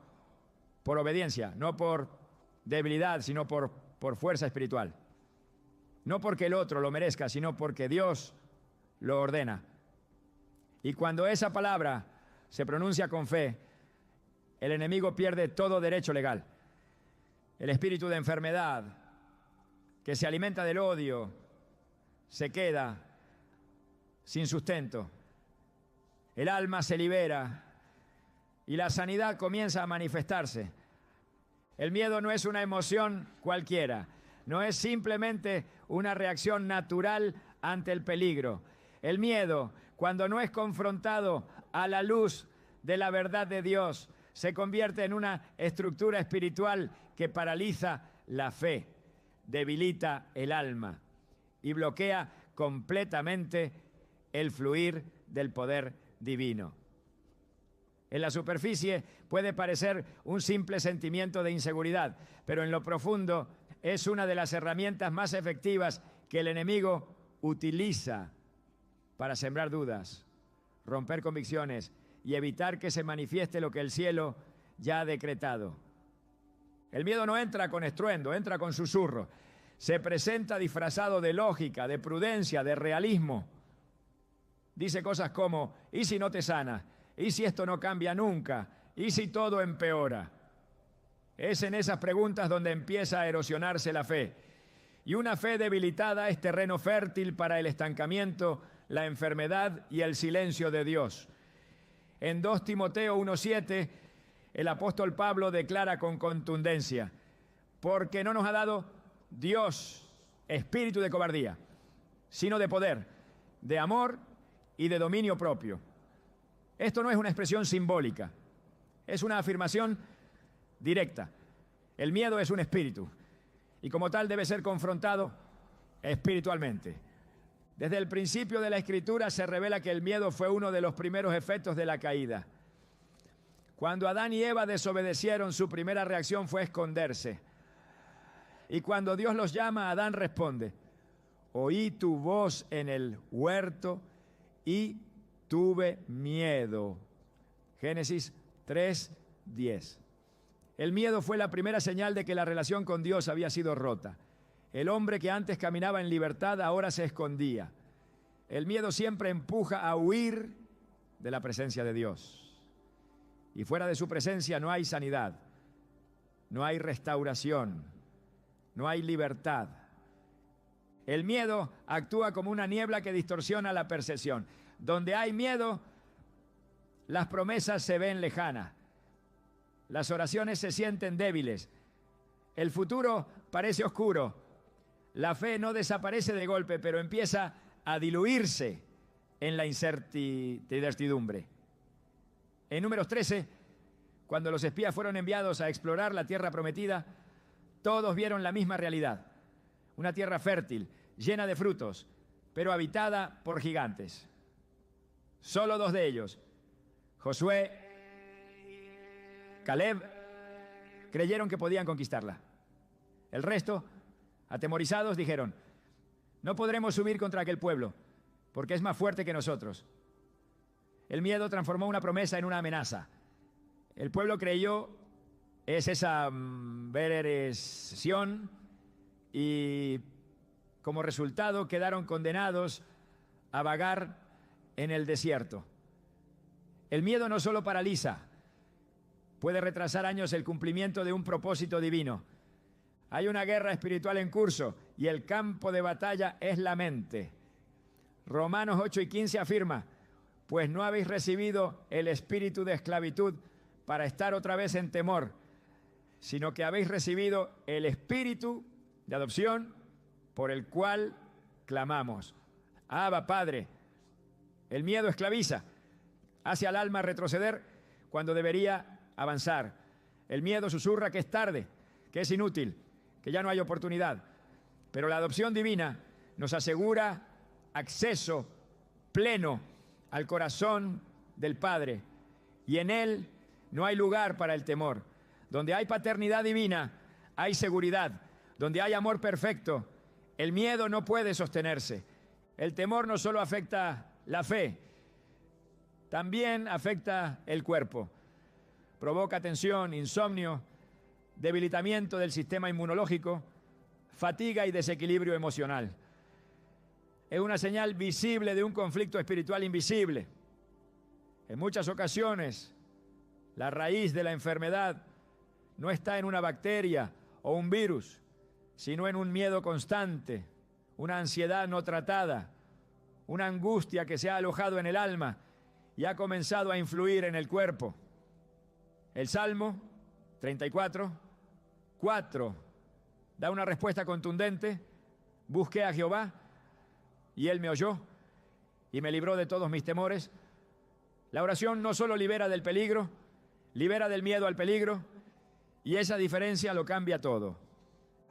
S1: por obediencia. No por debilidad, sino por fuerza espiritual. No porque el otro lo merezca, sino porque Dios lo ordena. Y cuando esa palabra se pronuncia con fe, el enemigo pierde todo derecho legal. El espíritu de enfermedad que se alimenta del odio se queda sin sustento. El alma se libera y la sanidad comienza a manifestarse. El miedo no es una emoción cualquiera, no es simplemente una reacción natural ante el peligro. El miedo, cuando no es confrontado a la luz de la verdad de Dios, se convierte en una estructura espiritual que paraliza la fe, debilita el alma y bloquea completamente el fluir del poder divino. En la superficie puede parecer un simple sentimiento de inseguridad, pero en lo profundo es una de las herramientas más efectivas que el enemigo utiliza para sembrar dudas, romper convicciones y evitar que se manifieste lo que el cielo ya ha decretado. El miedo no entra con estruendo, entra con susurro. Se presenta disfrazado de lógica, de prudencia, de realismo. Dice cosas como, ¿y si no te sanas? ¿Y si esto no cambia nunca? ¿Y si todo empeora? Es en esas preguntas donde empieza a erosionarse la fe. Y una fe debilitada es terreno fértil para el estancamiento, la enfermedad y el silencio de Dios. En 2 Timoteo 1:7, el apóstol Pablo declara con contundencia, porque no nos ha dado Dios espíritu de cobardía, sino de poder, de amor y de dominio propio. Esto no es una expresión simbólica, es una afirmación directa. El miedo es un espíritu y como tal debe ser confrontado espiritualmente. Desde el principio de la Escritura se revela que el miedo fue uno de los primeros efectos de la caída. Cuando Adán y Eva desobedecieron, su primera reacción fue esconderse. Y cuando Dios los llama, Adán responde, oí tu voz en el huerto y tuve miedo. Génesis 3:10. El miedo fue la primera señal de que la relación con Dios había sido rota. El hombre que antes caminaba en libertad ahora se escondía. El miedo siempre empuja a huir de la presencia de Dios. Y fuera de su presencia no hay sanidad, no hay restauración, no hay libertad. El miedo actúa como una niebla que distorsiona la percepción. Donde hay miedo, las promesas se ven lejanas. Las oraciones se sienten débiles. El futuro parece oscuro. La fe no desaparece de golpe, pero empieza a diluirse en la incertidumbre. En Números 13, cuando los espías fueron enviados a explorar la tierra prometida, todos vieron la misma realidad. Una tierra fértil, llena de frutos, pero habitada por gigantes. Solo 2 de ellos, Josué, Caleb, creyeron que podían conquistarla. El resto, atemorizados, dijeron, no podremos subir contra aquel pueblo, porque es más fuerte que nosotros. El miedo transformó una promesa en una amenaza. El pueblo creyó, es esa versión, y como resultado quedaron condenados a vagar en el desierto. El miedo no solo paraliza, puede retrasar años el cumplimiento de un propósito divino. Hay una guerra espiritual en curso y el campo de batalla es la mente. Romanos 8:15 afirma, pues no habéis recibido el espíritu de esclavitud para estar otra vez en temor, sino que habéis recibido el espíritu de adopción por el cual clamamos. Abba, Padre. El miedo esclaviza, hace al alma retroceder cuando debería avanzar. El miedo susurra que es tarde, que es inútil, que ya no hay oportunidad. Pero la adopción divina nos asegura acceso pleno al corazón del Padre, y en Él no hay lugar para el temor. Donde hay paternidad divina, hay seguridad. Donde hay amor perfecto, el miedo no puede sostenerse. El temor no solo afecta la fe, también afecta el cuerpo. Provoca tensión, insomnio, debilitamiento del sistema inmunológico, fatiga y desequilibrio emocional. Es una señal visible de un conflicto espiritual invisible. En muchas ocasiones, la raíz de la enfermedad no está en una bacteria o un virus, sino en un miedo constante, una ansiedad no tratada, una angustia que se ha alojado en el alma y ha comenzado a influir en el cuerpo. El Salmo 34:4 da una respuesta contundente: busqué a Jehová y Él me oyó y me libró de todos mis temores. La oración no solo libera del peligro, libera del miedo al peligro, y esa diferencia lo cambia todo.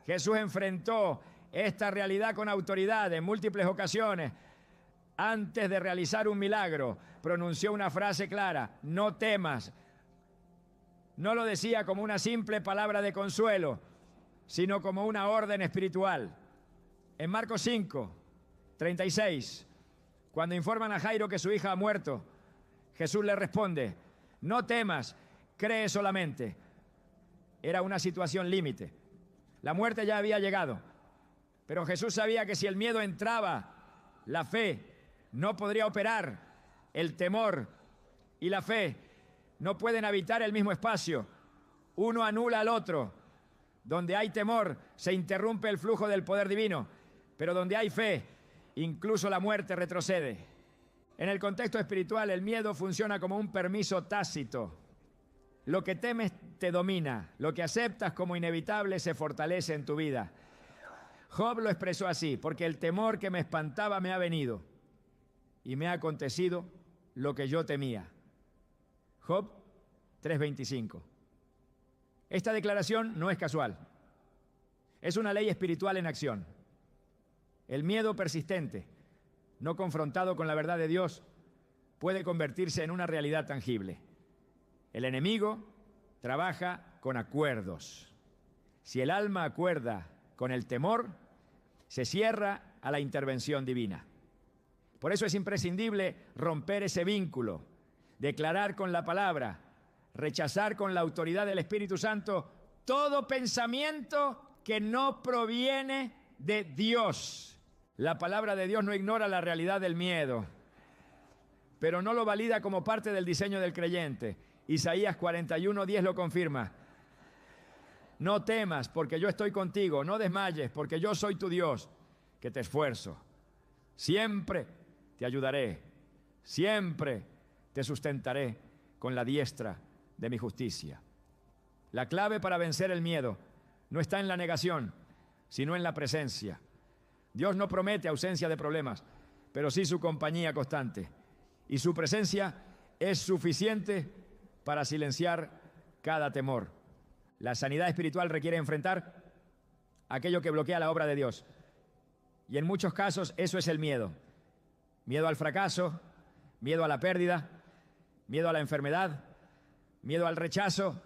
S1: Jesús enfrentó esta realidad con autoridad en múltiples ocasiones. Antes de realizar un milagro, pronunció una frase clara: no temas. No lo decía como una simple palabra de consuelo, sino como una orden espiritual. En Marcos 5:36, cuando informan a Jairo que su hija ha muerto, Jesús le responde, no temas, cree solamente. Era una situación límite. La muerte ya había llegado. Pero Jesús sabía que si el miedo entraba, la fe no podría operar. El temor y la fe no pueden habitar el mismo espacio. Uno anula al otro. Donde hay temor, se interrumpe el flujo del poder divino. Pero donde hay fe, incluso la muerte retrocede. En el contexto espiritual, el miedo funciona como un permiso tácito. Lo que temes te domina. Lo que aceptas como inevitable se fortalece en tu vida. Job lo expresó así, porque el temor que me espantaba me ha venido y me ha acontecido lo que yo temía. Job 3:25. Esta declaración no es casual. Es una ley espiritual en acción. El miedo persistente, no confrontado con la verdad de Dios, puede convertirse en una realidad tangible. El enemigo trabaja con acuerdos. Si el alma acuerda con el temor, se cierra a la intervención divina. Por eso es imprescindible romper ese vínculo, declarar con la palabra, rechazar con la autoridad del Espíritu Santo todo pensamiento que no proviene de Dios. La palabra de Dios no ignora la realidad del miedo, pero no lo valida como parte del diseño del creyente. Isaías 41:10 lo confirma. No temas, porque yo estoy contigo. No desmayes, porque yo soy tu Dios, que te esfuerzo. Siempre te ayudaré. Siempre te sustentaré con la diestra de mi justicia. La clave para vencer el miedo no está en la negación, sino en la presencia. Dios no promete ausencia de problemas, pero sí su compañía constante. Y su presencia es suficiente para silenciar cada temor. La sanidad espiritual requiere enfrentar aquello que bloquea la obra de Dios. Y en muchos casos eso es el miedo. Miedo al fracaso, miedo a la pérdida, miedo a la enfermedad, miedo al rechazo,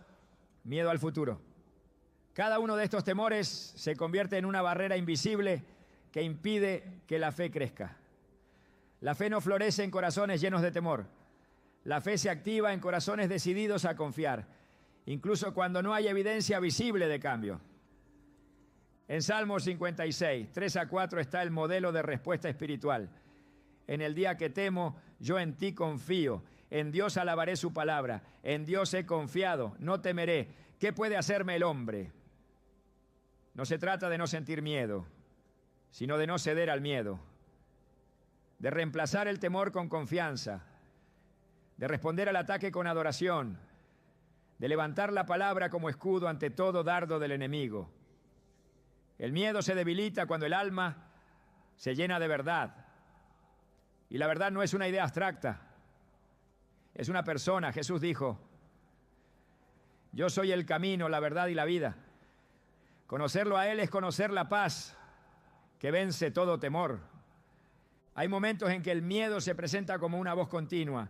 S1: miedo al futuro. Cada uno de estos temores se convierte en una barrera invisible que impide que la fe crezca. La fe no florece en corazones llenos de temor. La fe se activa en corazones decididos a confiar, incluso cuando no hay evidencia visible de cambio. En Salmos 56, 3-4 está el modelo de respuesta espiritual. En el día que temo, yo en ti confío. En Dios alabaré su palabra. En Dios he confiado, no temeré. ¿Qué puede hacerme el hombre? No se trata de no sentir miedo, sino de no ceder al miedo, de reemplazar el temor con confianza, de responder al ataque con adoración, de levantar la palabra como escudo ante todo dardo del enemigo. El miedo se debilita cuando el alma se llena de verdad. Y la verdad no es una idea abstracta, es una persona. Jesús dijo, yo soy el camino, la verdad y la vida. Conocerlo a Él es conocer la paz que vence todo temor. Hay momentos en que el miedo se presenta como una voz continua,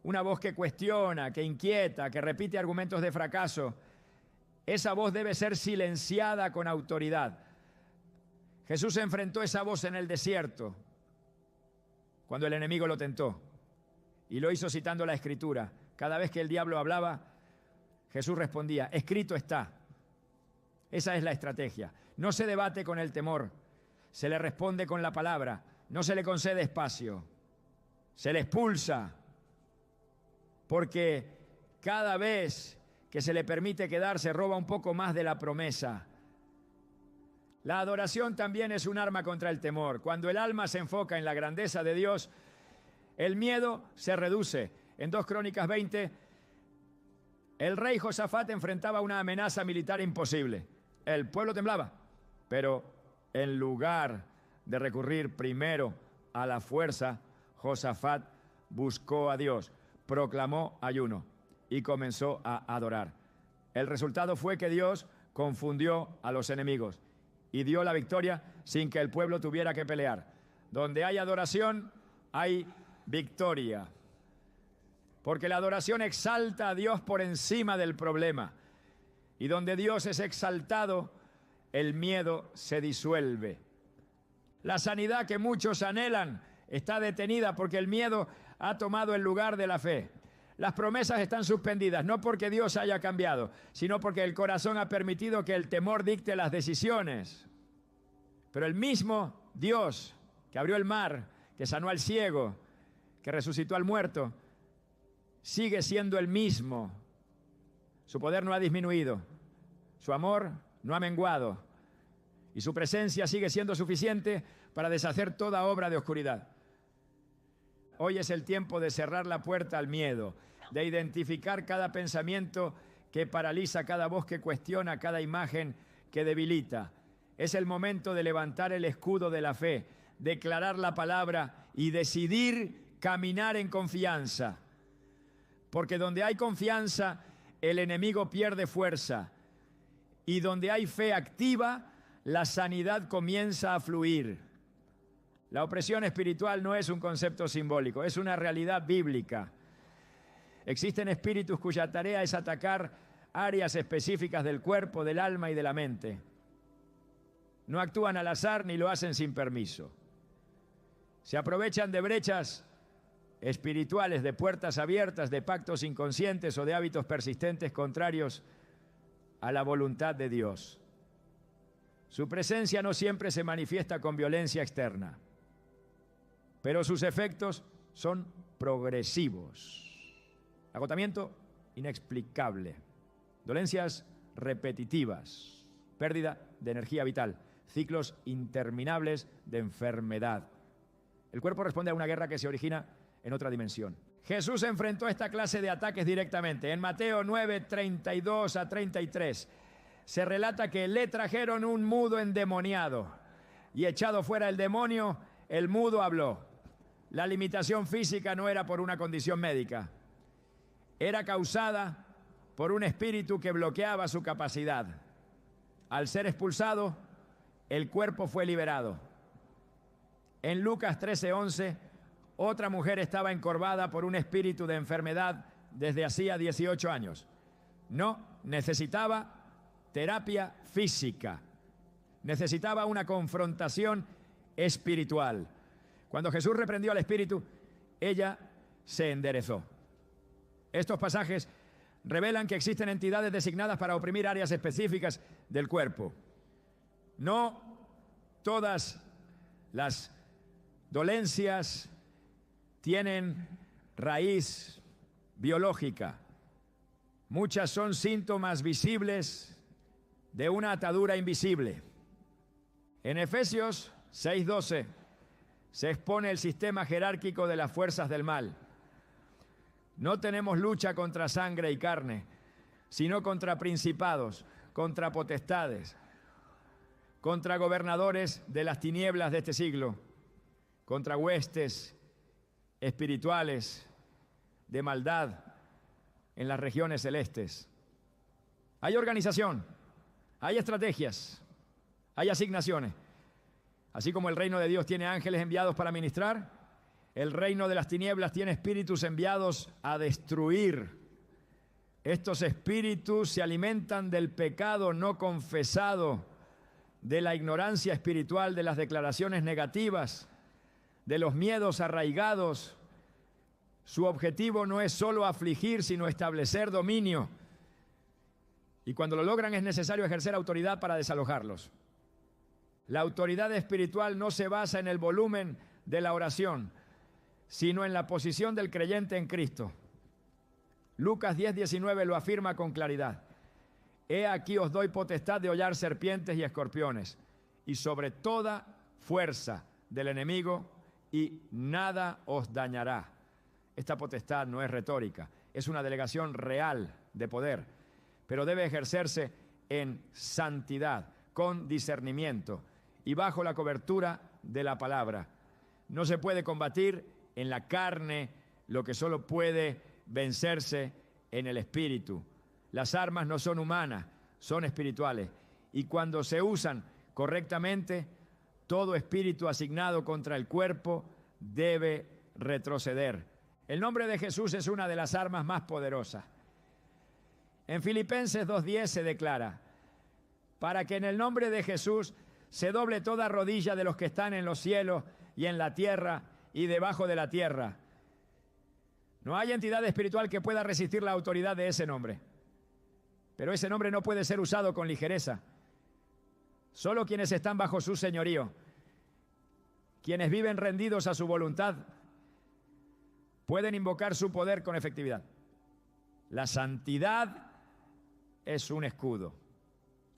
S1: una voz que cuestiona, que inquieta, que repite argumentos de fracaso. Esa voz debe ser silenciada con autoridad. Jesús enfrentó esa voz en el desierto, cuando el enemigo lo tentó, y lo hizo citando la Escritura. Cada vez que el diablo hablaba, Jesús respondía, escrito está. Esa es la estrategia. No se debate con el temor, se le responde con la palabra, no se le concede espacio, se le expulsa, porque cada vez que se le permite quedar, se roba un poco más de la promesa. La adoración también es un arma contra el temor. Cuando el alma se enfoca en la grandeza de Dios, el miedo se reduce. En 2 Crónicas 20, el rey Josafat enfrentaba una amenaza militar imposible. El pueblo temblaba, pero en lugar de recurrir primero a la fuerza, Josafat buscó a Dios, proclamó ayuno y comenzó a adorar. El resultado fue que Dios confundió a los enemigos y dio la victoria sin que el pueblo tuviera que pelear. Donde hay adoración, hay victoria. Porque la adoración exalta a Dios por encima del problema. Y donde Dios es exaltado, el miedo se disuelve. La sanidad que muchos anhelan está detenida porque el miedo ha tomado el lugar de la fe. Las promesas están suspendidas, no porque Dios haya cambiado, sino porque el corazón ha permitido que el temor dicte las decisiones. Pero el mismo Dios que abrió el mar, que sanó al ciego, que resucitó al muerto, sigue siendo el mismo. Su poder no ha disminuido, su amor no ha menguado y su presencia sigue siendo suficiente para deshacer toda obra de oscuridad. Hoy es el tiempo de cerrar la puerta al miedo, de identificar cada pensamiento que paraliza, cada voz que cuestiona, cada imagen que debilita. Es el momento de levantar el escudo de la fe, declarar la palabra y decidir caminar en confianza. Porque donde hay confianza, el enemigo pierde fuerza. Y donde hay fe activa, la sanidad comienza a fluir. La opresión espiritual no es un concepto simbólico, es una realidad bíblica. Existen espíritus cuya tarea es atacar áreas específicas del cuerpo, del alma y de la mente. No actúan al azar ni lo hacen sin permiso. Se aprovechan de brechas espirituales, de puertas abiertas, de pactos inconscientes o de hábitos persistentes contrarios a la voluntad de Dios. Su presencia no siempre se manifiesta con violencia externa, pero sus efectos son progresivos. Agotamiento inexplicable, dolencias repetitivas, pérdida de energía vital, ciclos interminables de enfermedad. El cuerpo responde a una guerra que se origina en otra dimensión. Jesús enfrentó esta clase de ataques directamente. En Mateo 9, 32 a 33, se relata que le trajeron un mudo endemoniado y echado fuera el demonio, el mudo habló. La limitación física no era por una condición médica, era causada por un espíritu que bloqueaba su capacidad. Al ser expulsado, el cuerpo fue liberado. En Lucas 13:11, otra mujer estaba encorvada por un espíritu de enfermedad desde hacía 18 años. No necesitaba terapia física, necesitaba una confrontación espiritual. Cuando Jesús reprendió al espíritu, ella se enderezó. Estos pasajes revelan que existen entidades designadas para oprimir áreas específicas del cuerpo. No todas las dolencias tienen raíz biológica. Muchas son síntomas visibles de una atadura invisible. En Efesios 6:12 se expone el sistema jerárquico de las fuerzas del mal. No tenemos lucha contra sangre y carne, sino contra principados, contra potestades, contra gobernadores de las tinieblas de este siglo, contra huestes espirituales de maldad en las regiones celestes. Hay organización, hay estrategias, hay asignaciones. Así como el reino de Dios tiene ángeles enviados para ministrar, el reino de las tinieblas tiene espíritus enviados a destruir. Estos espíritus se alimentan del pecado no confesado, de la ignorancia espiritual, de las declaraciones negativas, de los miedos arraigados. Su objetivo no es solo afligir, sino establecer dominio. Y cuando lo logran es necesario ejercer autoridad para desalojarlos. La autoridad espiritual no se basa en el volumen de la oración, sino en la posición del creyente en Cristo. Lucas 10:19 lo afirma con claridad. He aquí os doy potestad de hollar serpientes y escorpiones, y sobre toda fuerza del enemigo, y nada os dañará. Esta potestad no es retórica, es una delegación real de poder, pero debe ejercerse en santidad, con discernimiento y bajo la cobertura de la palabra. No se puede combatir en la carne lo que solo puede vencerse en el espíritu. Las armas no son humanas, son espirituales. Y cuando se usan correctamente, todo espíritu asignado contra el cuerpo debe retroceder. El nombre de Jesús es una de las armas más poderosas. En Filipenses 2:10 se declara: para que en el nombre de Jesús se doble toda rodilla de los que están en los cielos y en la tierra y debajo de la tierra, No hay entidad espiritual que pueda resistir la autoridad de ese nombre. Pero ese nombre no puede ser usado con ligereza. Solo quienes están bajo su señorío, quienes viven rendidos a su voluntad, pueden invocar su poder con efectividad. La santidad es un escudo.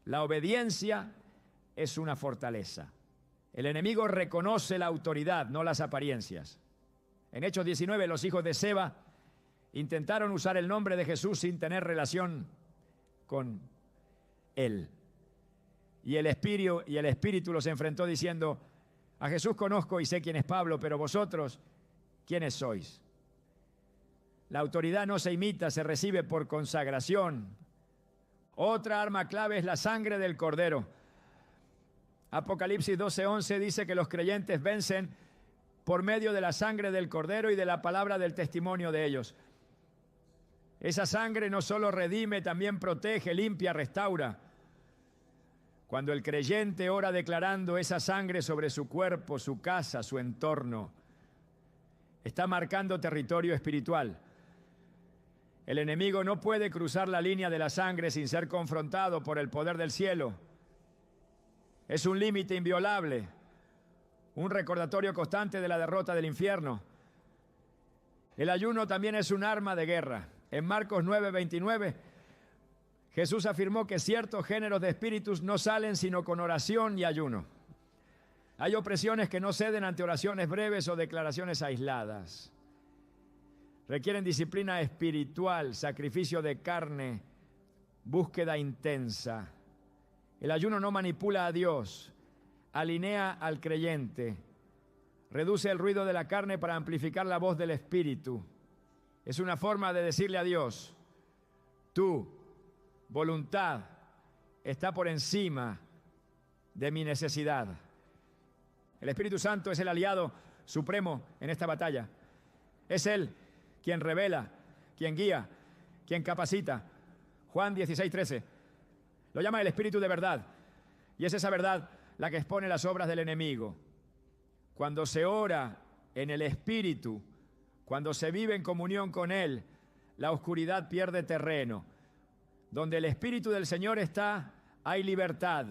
S1: La obediencia es una fortaleza. El enemigo reconoce la autoridad, no las apariencias. En Hechos 19, los hijos de Seba intentaron usar el nombre de Jesús sin tener relación con él. Y el Espíritu los enfrentó diciendo: a Jesús conozco y sé quién es Pablo, pero vosotros, ¿quiénes sois? La autoridad no se imita, se recibe por consagración. Otra arma clave es la sangre del Cordero. Apocalipsis 12:11 dice que los creyentes vencen por medio de la sangre del Cordero y de la palabra del testimonio de ellos. Esa sangre no solo redime, también protege, limpia, restaura. Cuando el creyente ora declarando esa sangre sobre su cuerpo, su casa, su entorno, está marcando territorio espiritual. El enemigo no puede cruzar la línea de la sangre sin ser confrontado por el poder del cielo. Es un límite inviolable, un recordatorio constante de la derrota del infierno. El ayuno también es un arma de guerra. En Marcos 9:29, Jesús afirmó que ciertos géneros de espíritus no salen sino con oración y ayuno. Hay opresiones que no ceden ante oraciones breves o declaraciones aisladas. Requieren disciplina espiritual, sacrificio de carne, búsqueda intensa. El ayuno no manipula a Dios, alinea al creyente, reduce el ruido de la carne para amplificar la voz del Espíritu. Es una forma de decirle a Dios: tu voluntad está por encima de mi necesidad. El Espíritu Santo es el aliado supremo en esta batalla. Es Él quien revela, quien guía, quien capacita. Juan 16:13 lo llama el Espíritu de verdad, y es esa verdad la que expone las obras del enemigo. Cuando se ora en el Espíritu, cuando se vive en comunión con Él, la oscuridad pierde terreno. Donde el Espíritu del Señor está, hay libertad.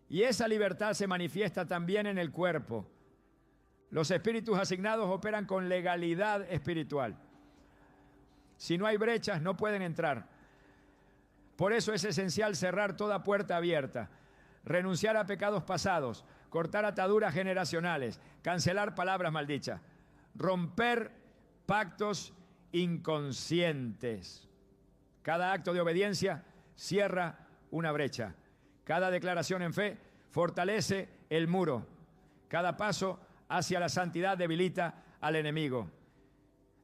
S1: Y esa libertad se manifiesta también en el cuerpo. Los espíritus asignados operan con legalidad espiritual. Si no hay brechas, no pueden entrar. Por eso es esencial cerrar toda puerta abierta, renunciar a pecados pasados, cortar ataduras generacionales, cancelar palabras maldichas, romper pactos inconscientes. Cada acto de obediencia cierra una brecha. Cada declaración en fe fortalece el muro. Cada paso hacia la santidad debilita al enemigo.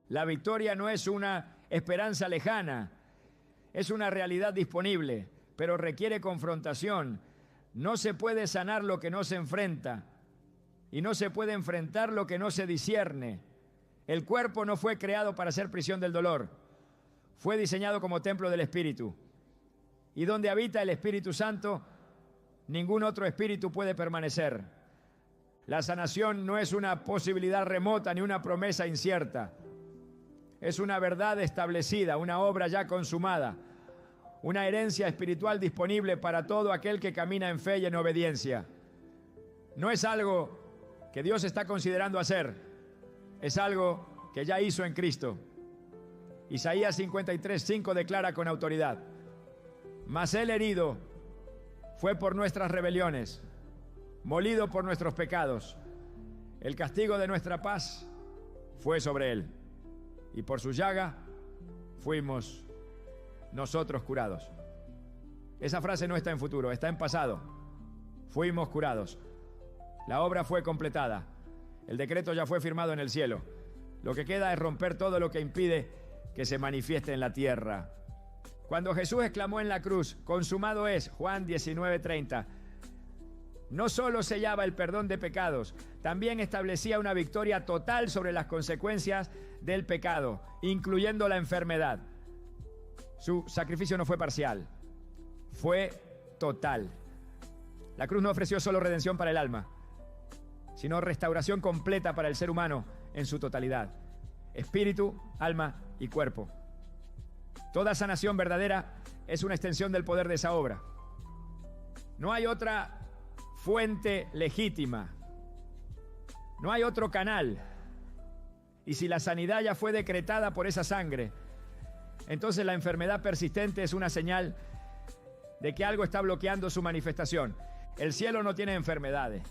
S1: La victoria no es una esperanza lejana, es una realidad disponible, pero requiere confrontación. No se puede sanar lo que no se enfrenta, y no se puede enfrentar lo que no se discierne. El cuerpo no fue creado para ser prisión del dolor, fue diseñado como templo del Espíritu. Y donde habita el Espíritu Santo, ningún otro espíritu puede permanecer. La sanación no es una posibilidad remota ni una promesa incierta. Es una verdad establecida, una obra ya consumada, una herencia espiritual disponible para todo aquel que camina en fe y en obediencia. No es algo que Dios está considerando hacer, es algo que ya hizo en Cristo. Isaías 53:5 declara con autoridad: mas Él herido fue por nuestras rebeliones, molido por nuestros pecados. El castigo de nuestra paz fue sobre Él, y por su llaga fuimos nosotros curados. Esa frase no está en futuro, está en pasado. Fuimos curados. La obra fue completada. El decreto ya fue firmado en el cielo. Lo que queda es romper todo lo que impide que se manifieste en la tierra. Cuando Jesús exclamó en la cruz: consumado es, Juan 19:30, no solo sellaba el perdón de pecados, también establecía una victoria total sobre las consecuencias del pecado, incluyendo la enfermedad. Su sacrificio no fue parcial, fue total. La cruz no ofreció solo redención para el alma, sino restauración completa para el ser humano en su totalidad. espíritu, alma y cuerpo. Toda sanación verdadera es una extensión del poder de esa obra. No hay otra fuente legítima. No hay otro canal. Y si la sanidad ya fue decretada por esa sangre, entonces la enfermedad persistente es una señal de que algo está bloqueando su manifestación. El cielo no tiene enfermedades.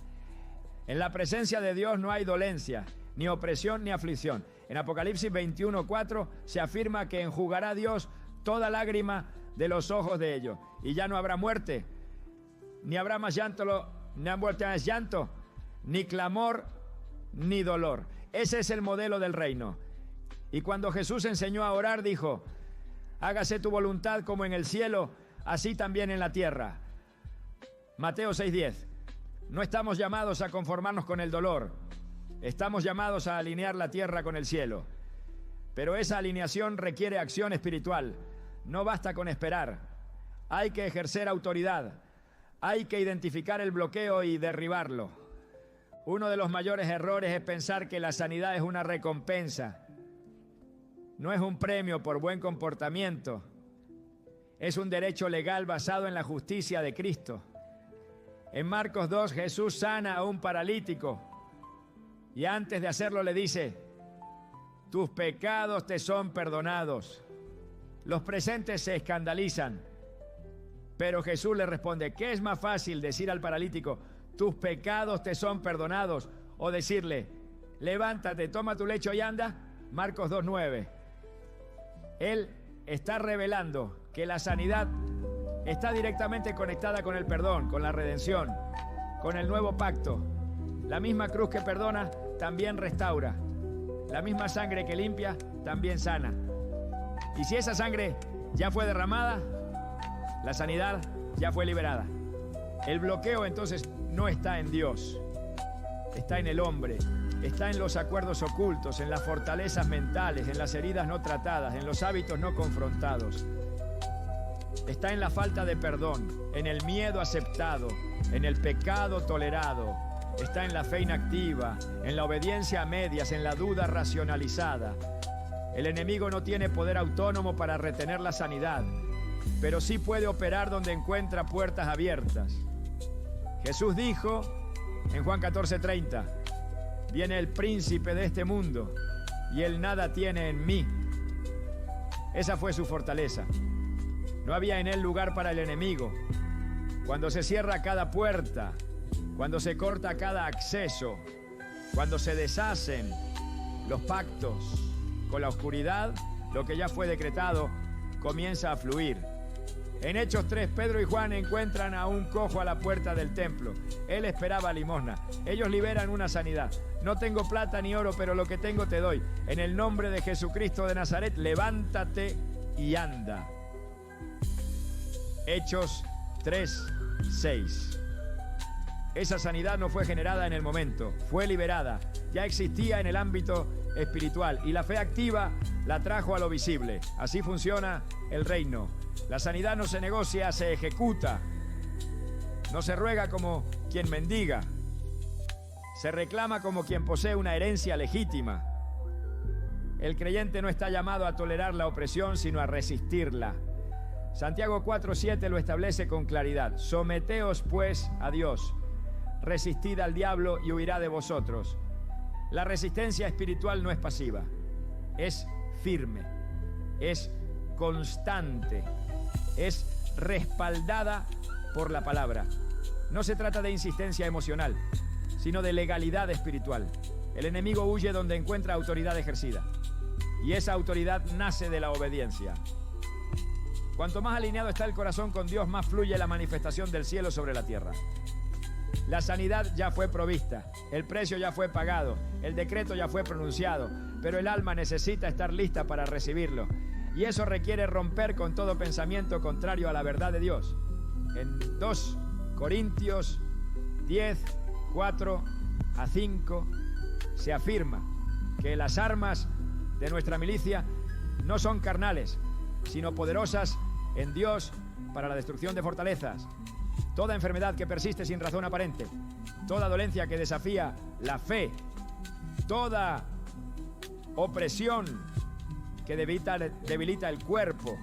S1: En la presencia de Dios no hay dolencia, ni opresión, ni aflicción. En Apocalipsis 21:4 se afirma que enjugará Dios toda lágrima de los ojos de ellos. Y ya no habrá muerte, ni habrá más llanto, ni clamor, ni dolor. Ese es el modelo del reino. Y cuando Jesús enseñó a orar, dijo: hágase tu voluntad como en el cielo, así también en la tierra. Mateo 6:10. No estamos llamados a conformarnos con el dolor. Estamos llamados a alinear la tierra con el cielo. Pero esa alineación requiere acción espiritual. No basta con esperar. Hay que ejercer autoridad. Hay que identificar el bloqueo y derribarlo. Uno de los mayores errores es pensar que la sanidad es una recompensa. No es un premio por buen comportamiento. Es un derecho legal basado en la justicia de Cristo. En Marcos 2, Jesús sana a un paralítico y antes de hacerlo le dice: tus pecados te son perdonados. Los presentes se escandalizan, pero Jesús le responde: ¿qué es más fácil, decir al paralítico tus pecados te son perdonados, o decirle levántate, toma tu lecho y anda? Marcos 2:9. Él está revelando que la sanidad está directamente conectada con el perdón, con la redención, con el nuevo pacto. La misma cruz que perdona también restaura. La misma sangre que limpia también sana. Y si esa sangre ya fue derramada, la sanidad ya fue liberada. El bloqueo entonces no está en Dios, está en el hombre, está en los acuerdos ocultos, en las fortalezas mentales, en las heridas no tratadas, en los hábitos no confrontados. Está en la falta de perdón, en el miedo aceptado, en el pecado tolerado. Está en la fe inactiva, en la obediencia a medias, en la duda racionalizada. El enemigo no tiene poder autónomo para retener la sanidad, pero sí puede operar donde encuentra puertas abiertas. Jesús dijo en Juan 14:30: viene el príncipe de este mundo y él nada tiene en mí. Esa fue su fortaleza. No había en él lugar para el enemigo. Cuando se cierra cada puerta, cuando se corta cada acceso, cuando se deshacen los pactos con la oscuridad, lo que ya fue decretado comienza a fluir. En Hechos 3, Pedro y Juan encuentran a un cojo a la puerta del templo. Él esperaba limosna. Ellos liberan una sanidad. No tengo plata ni oro, pero lo que tengo te doy. En el nombre de Jesucristo de Nazaret, levántate y anda. Hechos 3:6. Esa sanidad no fue generada en el momento, fue liberada. Ya existía en el ámbito espiritual y la fe activa la trajo a lo visible. Así funciona el reino. La sanidad no se negocia, se ejecuta. No se ruega como quien mendiga. Se reclama como quien posee una herencia legítima. El creyente no está llamado a tolerar la opresión, sino a resistirla. Santiago 4:7 lo establece con claridad. Someteos pues a Dios, resistid al diablo y huirá de vosotros. La resistencia espiritual no es pasiva, es firme, es constante, es respaldada por la palabra. No se trata de insistencia emocional, sino de legalidad espiritual. El enemigo huye donde encuentra autoridad ejercida, y esa autoridad nace de la obediencia. Cuanto más alineado está el corazón con Dios, más fluye la manifestación del cielo sobre la tierra. La sanidad ya fue provista, el precio ya fue pagado, el decreto ya fue pronunciado, pero el alma necesita estar lista para recibirlo. Y eso requiere romper con todo pensamiento contrario a la verdad de Dios. En 2 Corintios 10:4-5 se afirma que las armas de nuestra milicia no son carnales, sino poderosas en Dios para la destrucción de fortalezas. Toda enfermedad que persiste sin razón aparente, toda dolencia que desafía la fe, toda opresión que debilita el cuerpo.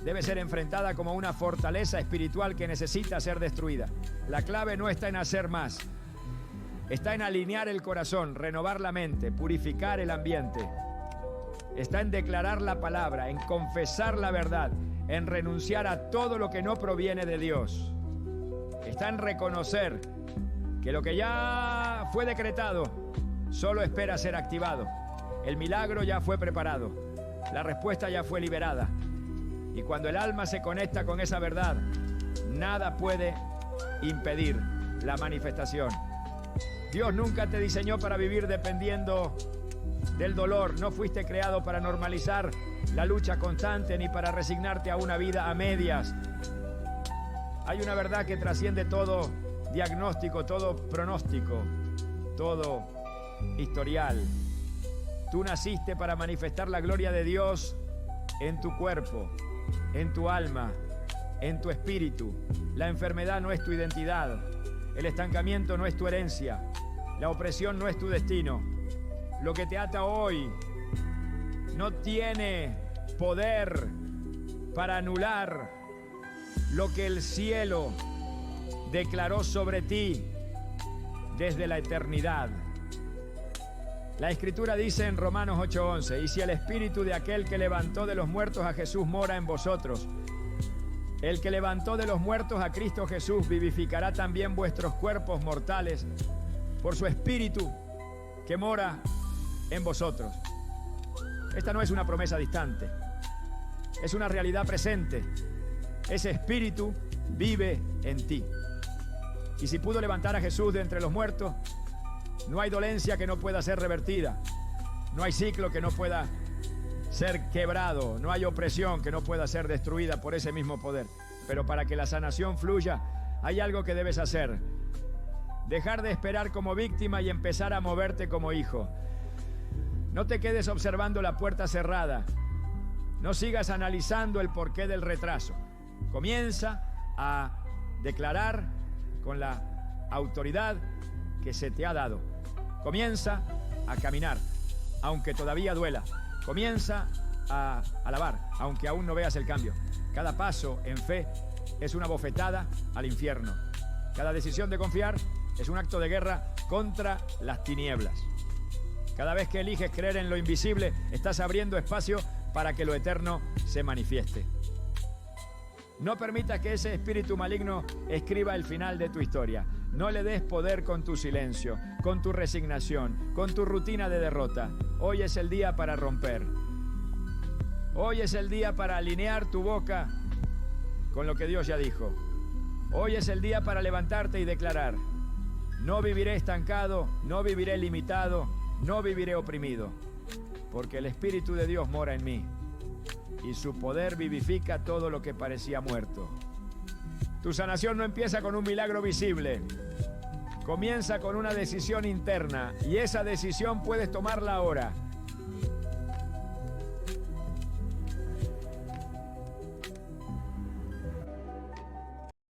S1: Debe ser enfrentada como una fortaleza espiritual que necesita ser destruida. La clave no está en hacer más. Está en alinear el corazón, renovar la mente, purificar el ambiente. Está en declarar la palabra, en confesar la verdad, en renunciar a todo lo que no proviene de Dios. Está en reconocer que lo que ya fue decretado solo espera ser activado. El milagro ya fue preparado. La respuesta ya fue liberada. Y cuando el alma se conecta con esa verdad, nada puede impedir la manifestación. Dios nunca te diseñó para vivir dependiendo del dolor. No fuiste creado para normalizar la lucha constante ni para resignarte a una vida a medias. Hay una verdad que trasciende todo diagnóstico, todo pronóstico, todo historial. Tú naciste para manifestar la gloria de Dios en tu cuerpo, en tu alma, en tu espíritu. La enfermedad no es tu identidad. El estancamiento no es tu herencia. La opresión no es tu destino. Lo que te ata hoy no tiene poder para anular lo que el cielo declaró sobre ti desde la eternidad. La Escritura dice en Romanos 8:11, y si el espíritu de aquel que levantó de los muertos a Jesús mora en vosotros, el que levantó de los muertos a Cristo Jesús vivificará también vuestros cuerpos mortales por su espíritu que mora en vosotros. Esta no es una promesa distante, es una realidad presente. Ese espíritu vive en ti. Y si pudo levantar a Jesús de entre los muertos, no hay dolencia que no pueda ser revertida, no hay ciclo que no pueda ser quebrado, no hay opresión que no pueda ser destruida por ese mismo poder. Pero para que la sanación fluya, hay algo que debes hacer: dejar de esperar como víctima y empezar a moverte como hijo. No te quedes observando la puerta cerrada, no sigas analizando el porqué del retraso. Comienza a declarar con la autoridad que se te ha dado. Comienza a caminar, aunque todavía duela. Comienza a alabar, aunque aún no veas el cambio. Cada paso en fe es una bofetada al infierno. Cada decisión de confiar es un acto de guerra contra las tinieblas. Cada vez que eliges creer en lo invisible, estás abriendo espacio para que lo eterno se manifieste. No permitas que ese espíritu maligno escriba el final de tu historia. No le des poder con tu silencio, con tu resignación, con tu rutina de derrota. Hoy es el día para romper. Hoy es el día para alinear tu boca con lo que Dios ya dijo. Hoy es el día para levantarte y declarar: no viviré estancado, no viviré limitado, no viviré oprimido, porque el Espíritu de Dios mora en mí y su poder vivifica todo lo que parecía muerto. Tu sanación no empieza con un milagro visible, comienza con una decisión interna, y esa decisión puedes tomarla ahora.